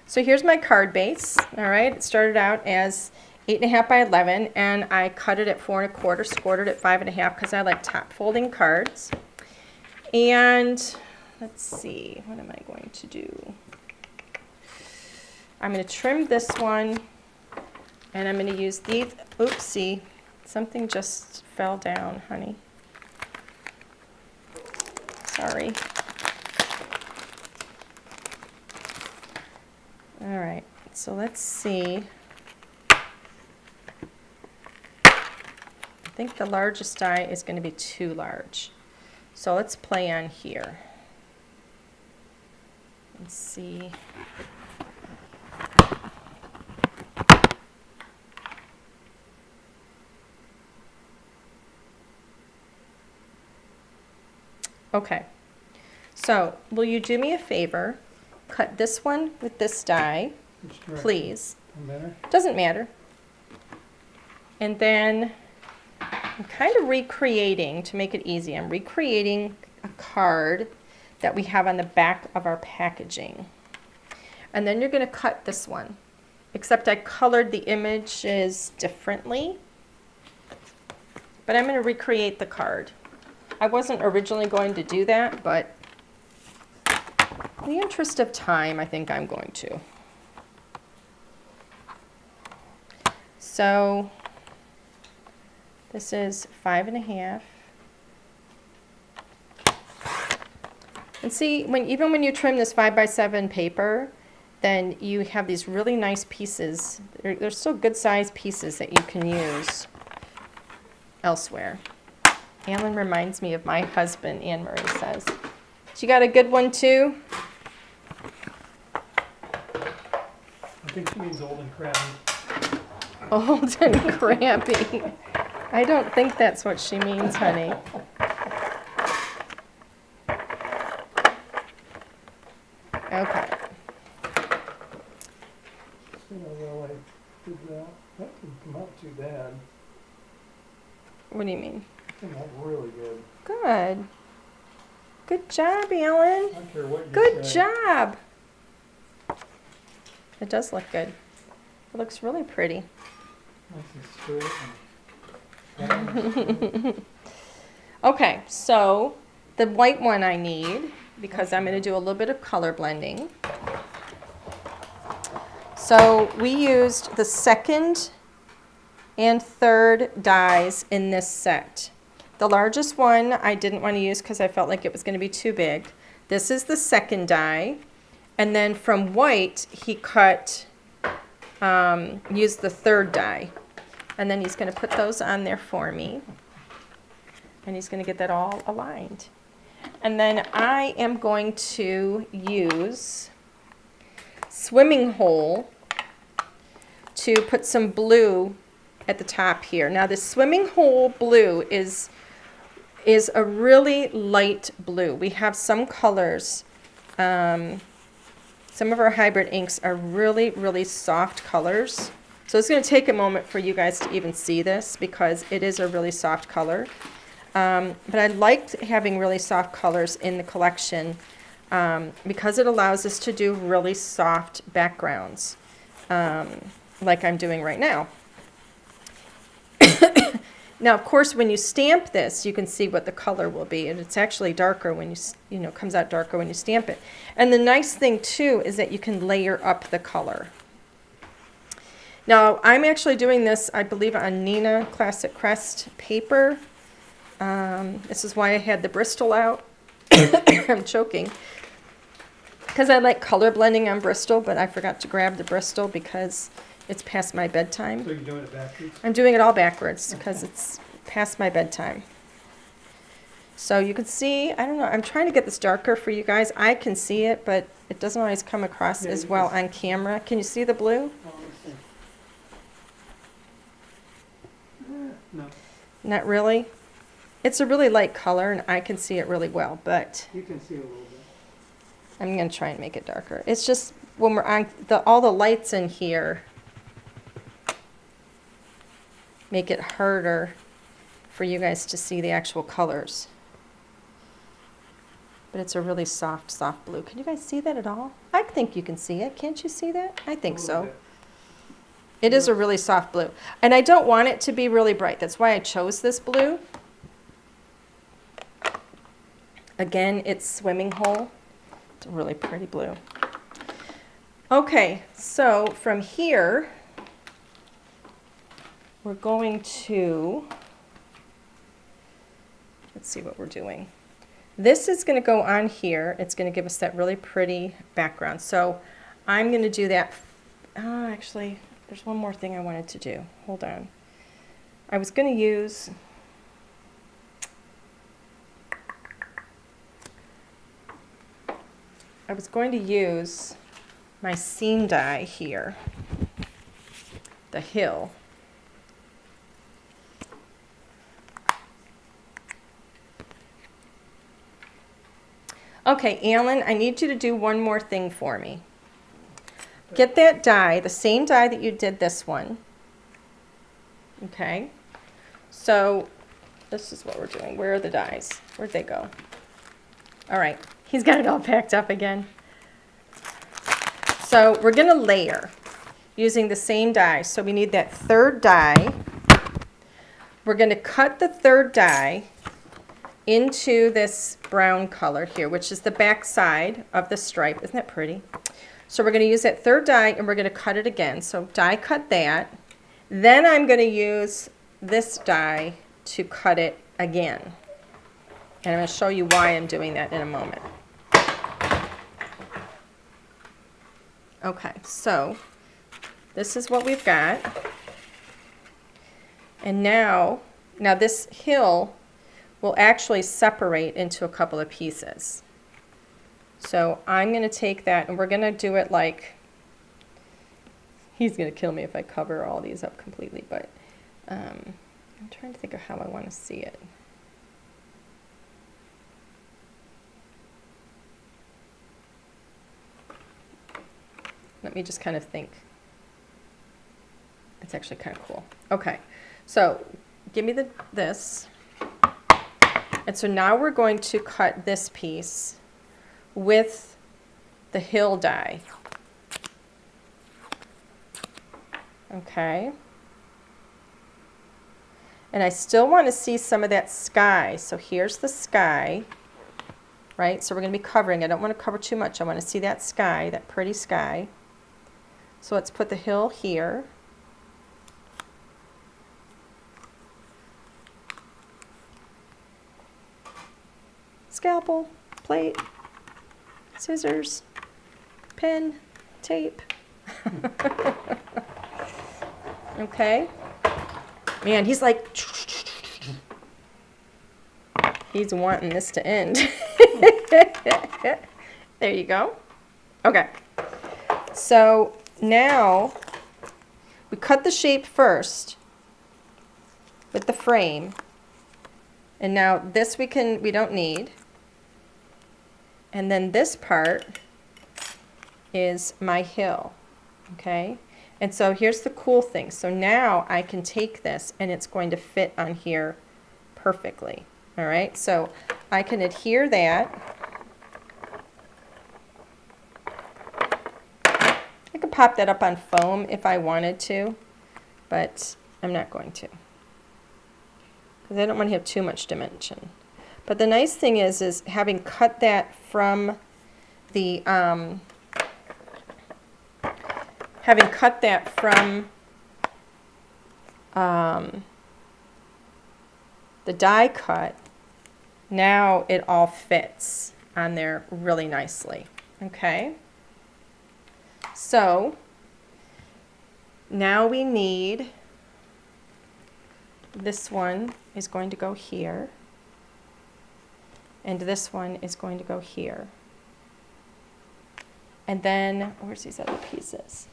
So here's my card base. All right, it started out as 8.5 by 11, and I cut it at 4 1/4, scored it at 5.5 because I like top folding cards. And let's see, what am I going to do? I'm going to trim this one, and I'm going to use these. Oopsie, something just fell down, honey. Sorry. All right, so let's see. I think the largest die is going to be too large. So let's play on here. Let's see. Okay, so will you do me a favor? Cut this one with this die, please. Better? Doesn't matter. And then I'm kind of recreating, to make it easy, I'm recreating a card that we have on the back of our packaging. And then you're going to cut this one, except I colored the images differently. But I'm going to recreate the card. I wasn't originally going to do that, but in the interest of time, I think I'm going to. So this is 5.5. And see, even when you trim this 5 by 7 paper, then you have these really nice pieces. They're still good size pieces that you can use elsewhere. Alan reminds me of my husband, Anne Marie says. You got a good one too? I think she means old and crabby. Old and crampy. I don't think that's what she means, honey. Okay. Well, I did that. That didn't come out too bad. What do you mean? It came out really good. Good. Good job, Alan. I don't care what you Good say. job. It does look good. It looks really pretty. Nice and straight. Okay, so the white one I need, because I'm going to do a little bit of color blending. So we used the second and third dies in this set. The largest one I didn't want to use because I felt like it was going to be too big. This is the second die. And then from white, he cut, used the third die. And then he's going to put those on there for me. And he's going to get that all aligned. And then I am going to use Swimming Hole to put some blue at the top here. Now this Swimming Hole blue is a really light blue. We have some colors, some of our hybrid inks are really, really soft colors. So it's going to take a moment for you guys to even see this because it is a really soft color. But I liked having really soft colors in the collection because it allows us to do really soft backgrounds like I'm doing right now. Now, of course, when you stamp this, you can see what the color will be, and it's actually darker when comes out darker when you stamp it. And the nice thing, too, is that you can layer up the color. Now, I'm actually doing this, I believe, on Nina Classic Crest paper. This is why I had the Bristol out. I'm choking. Because I like color blending on Bristol, but I forgot to grab the Bristol because it's past my bedtime. So you're doing it backwards? I'm doing it all backwards because it's past my bedtime. So you can see, I don't know, I'm trying to get this darker for you guys. I can see it, but it doesn't always come across as well on camera. Can you see the blue? No. Not really. It's a really light color, and I can see it really well, but You can see a little bit. I'm going to try and make it darker. It's just when we're on all the lights in here make it harder for you guys to see the actual colors. But it's a really soft, soft blue. Can you guys see that at all? I think you can see it. Can't you see that? I think so. It is a really soft blue. And I don't want it to be really bright. That's why I chose this blue. Again, it's Swimming Hole. It's a really pretty blue. Okay, so from here, we're going to, let's see what we're doing. This is going to go on here. It's going to give us that really pretty background. So I'm going to do that. Actually, there's one more thing I wanted to do. Hold on. I was going to use, my seam die here, the hill. Okay, Alan, I need you to do one more thing for me. Get that die, the same die that you did this one. Okay, so this is what we're doing. Where are the dies? Where'd they go? All right, he's got it all packed up again. So we're going to layer using the same die. So we need that third die. We're going to cut the third die into this brown color here, which is the back side of the stripe. Isn't that pretty? So we're going to use that third die and we're going to cut it again. So die cut that. Then I'm going to use this die to cut it again. And I'm going to show you why I'm doing that in a moment. Okay, so this is what we've got. And now this hill will actually separate into a couple of pieces. So I'm going to take that and we're going to do it like, he's going to kill me if I cover all these up completely, but I'm trying to think of how I want to see it. Let me just kind of think. It's actually kind of cool. Okay, so give me this. And so now we're going to cut this piece with the hill die. Okay. And I still want to see some of that sky. So here's the sky, right? So we're going to be covering. I don't want to cover too much. I want to see that sky, that pretty sky. So let's put the hill here. scalpel, plate, scissors, pen, tape. Okay. Man, he's like, he's wanting this to end. There you go. Okay. So now we cut the shape first with the frame. And now this we don't need. And then this part is my hill. Okay? And so here's the cool thing. So now I can take this and it's going to fit on here perfectly. All right? So I can adhere that. I could pop that up on foam if I wanted to, but I'm not going to, because I don't want to have too much dimension. But the nice thing is having cut that from the the die cut, now it all fits on there really nicely. Okay. So now we need, this one is going to go here, and this one is going to go here. And then, where's these other pieces?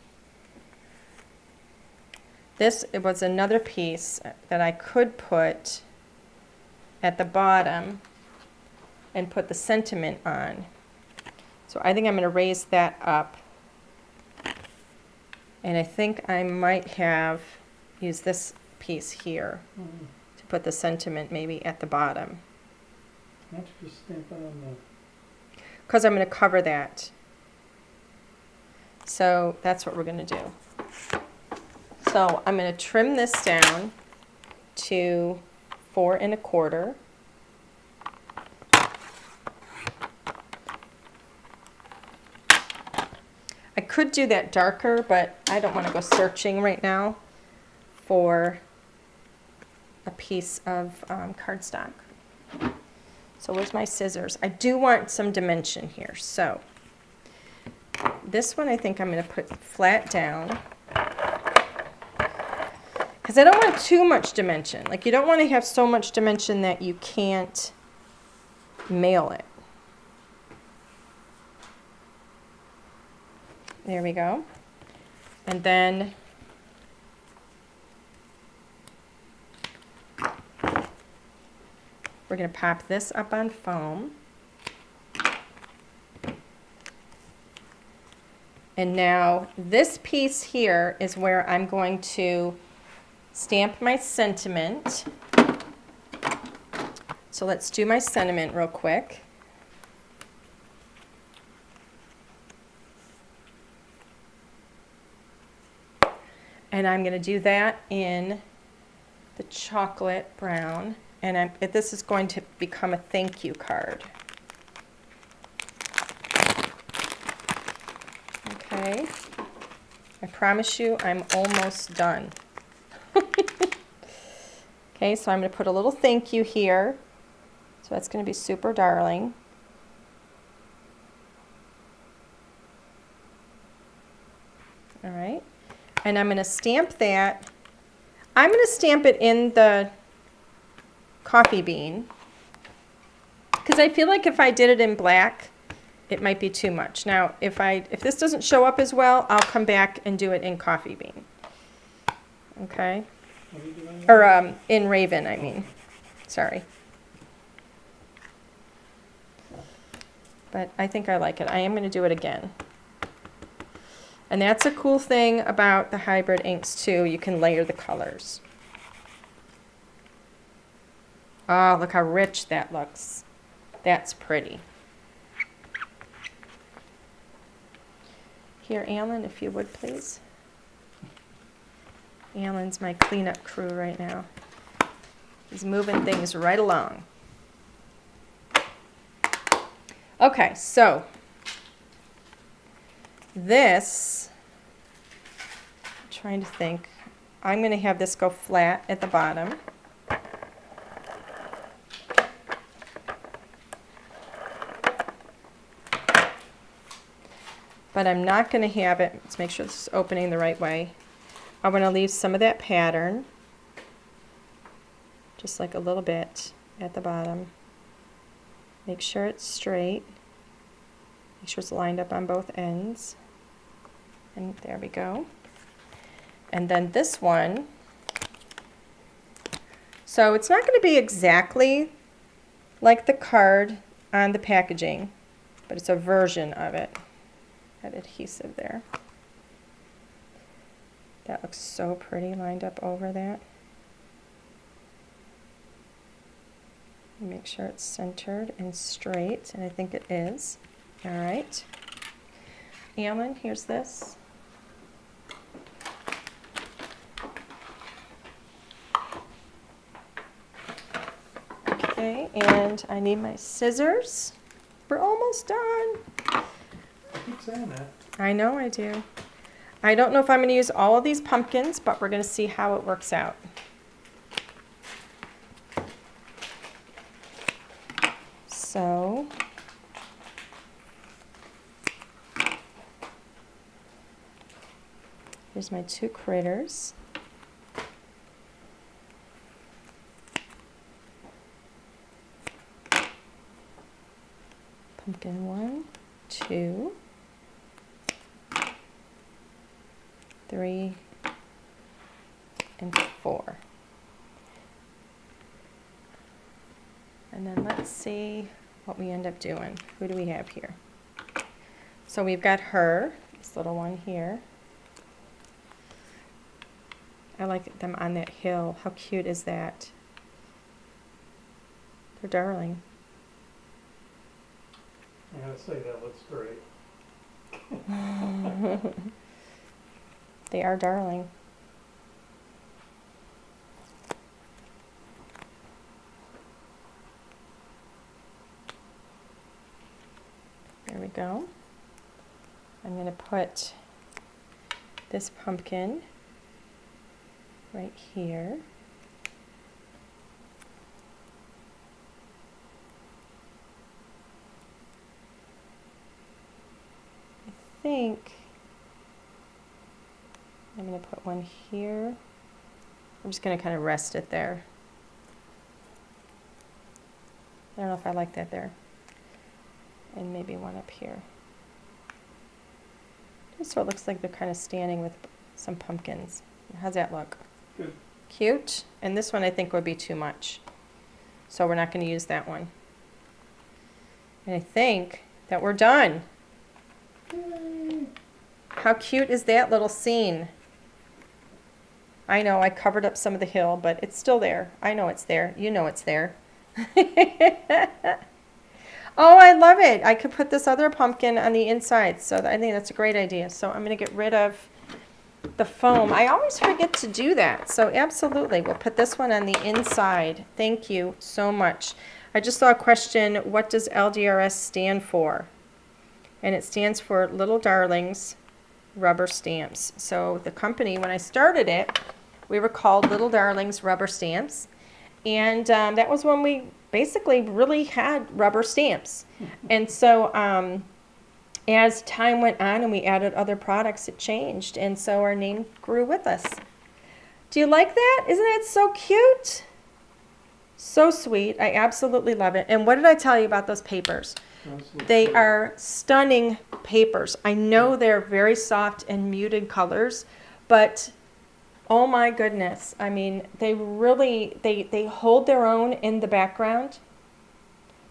This, it was another piece that I could put at the bottom and put the sentiment on. So I think I'm going to raise that up. And I think I might have used this piece here to put the sentiment maybe at the bottom. Why don't you just stamp it on the... Because I'm going to cover that. So that's what we're going to do. So I'm going to trim this down to 4 1/4. I could do that darker, but I don't want to go searching right now for a piece of cardstock. So where's my scissors? I do want some dimension here. So this one I think I'm going to put flat down, because I don't want too much dimension. Like, you don't want to have so much dimension that you can't mail it. There we go. And then we're going to pop this up on foam. And now this piece here is where I'm going to stamp my sentiment. So let's do my sentiment real quick. And I'm going to do that in the chocolate brown. And this is going to become a thank you card. Okay. I promise you I'm almost done. Okay, so I'm going to put a little thank you here. So that's going to be super darling. All right. And I'm going to stamp that. I'm going to stamp it in the coffee bean, because I feel like if I did it in black, it might be too much. Now, if this doesn't show up as well, I'll come back and do it in coffee bean. Okay? Or in Raven, I mean. Sorry. But I think I like it. I am going to do it again. And that's a cool thing about the hybrid inks too. You can layer the colors. Oh, look how rich that looks. That's pretty. Here, Alan, if you would, please. Alan's my cleanup crew right now. He's moving things right along. Okay, so this, I'm trying to think, I'm going to have this go flat at the bottom. but I'm not going to have it. Let's make sure this is opening the right way. I want to leave some of that pattern, just like a little bit at the bottom. Make sure it's straight. Make sure it's lined up on both ends. And there we go. And then this one, so it's not going to be exactly like the card on the packaging, but it's a version of it. That adhesive there. That looks so pretty lined up over that. Make sure it's centered and straight, and I think it is. All right. Alan, here's this. Okay, and I need my scissors. We're almost done. I keep saying that. I know I do. I don't know if I'm going to use all of these pumpkins, but we're going to see how it works out. So, here's my two critters. Pumpkin 1, 2, 3, and 4. And then let's see what we end up doing. Who do we have here? So we've got her, this little one here. I like them on that hill. How cute is that? They're darling. I gotta say, that looks great. They are darling. There we go. I'm going to put this pumpkin right here. I think I'm going to put one here. I'm just going to kind of rest it there. I don't know if I like that there. And maybe one up here. Just so it looks like they're kind of standing with some pumpkins. How's that look? Good. Cute. And this one I think would be too much. So we're not going to use that one. And I think that we're done. Yay. How cute is that little scene? I know I covered up some of the hill, but it's still there. I know it's there. You know it's there. Oh, I love it. I could put this other pumpkin on the inside, so I think that's a great idea. So I'm going to get rid of the foam. I always forget to do that, so absolutely. We'll put this one on the inside. Thank you so much. I just saw a question, what does LDRS stand for? And it stands for Little Darlings Rubber Stamps. So the company, when I started it, we were called Little Darlings Rubber Stamps. And that was when we basically really had rubber stamps. And so as time went on and we added other products, it changed. And so our name grew with us. Do you like that? Isn't that so cute? So sweet. I absolutely love it. And what did I tell you about those papers? They are stunning papers. I know they're very soft and muted colors, but oh my goodness. I mean, they really, they hold their own in the background.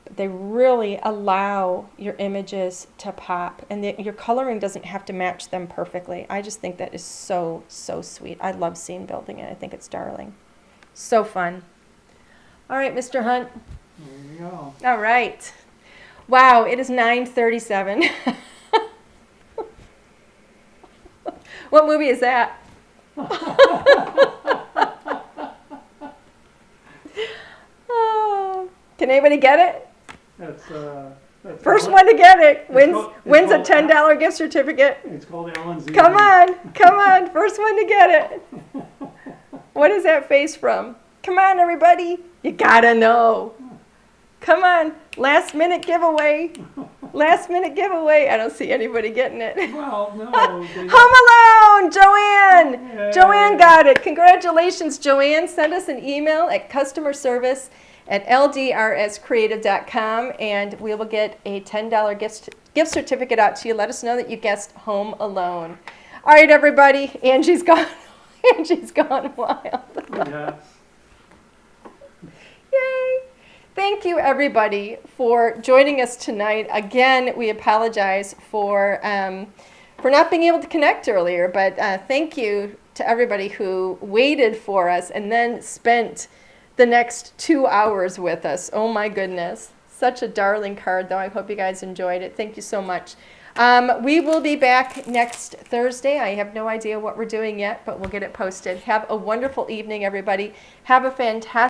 But they really allow your images to pop. And your coloring doesn't have to match them perfectly. I just think that is so, so sweet. I love scene building it. I think it's darling. So fun. All right, Mr. Hunt. There you go. All right. Wow, it is 9:37. What movie is that? Oh, can anybody get it? That's First one to get it wins a called- $10 gift certificate. It's called Alan's. Come on, first one to get it. What is that face from? Come on, everybody. You gotta know. Come on, last minute giveaway. Last minute giveaway. I don't see anybody getting it. Well, no. Home Alone, Joanne. Yay. Joanne got it. Congratulations, Joanne. Send us an email at customerservice@ldrscreative.com and we will get a $10 gift certificate out to you. Let us know that you guessed Home Alone. All right, everybody. Angie's gone. Angie's gone wild. Yes. Yay! Thank you, everybody, for joining us tonight. Again, we apologize for not being able to connect earlier, but thank you to everybody who waited for us and then spent the next 2 hours with us. Oh my goodness. Such a darling card, though. I hope you guys enjoyed it. Thank you so much. We will be back next Thursday. I have no idea what we're doing yet, but we'll get it posted. Have a wonderful evening, everybody. Have a fantastic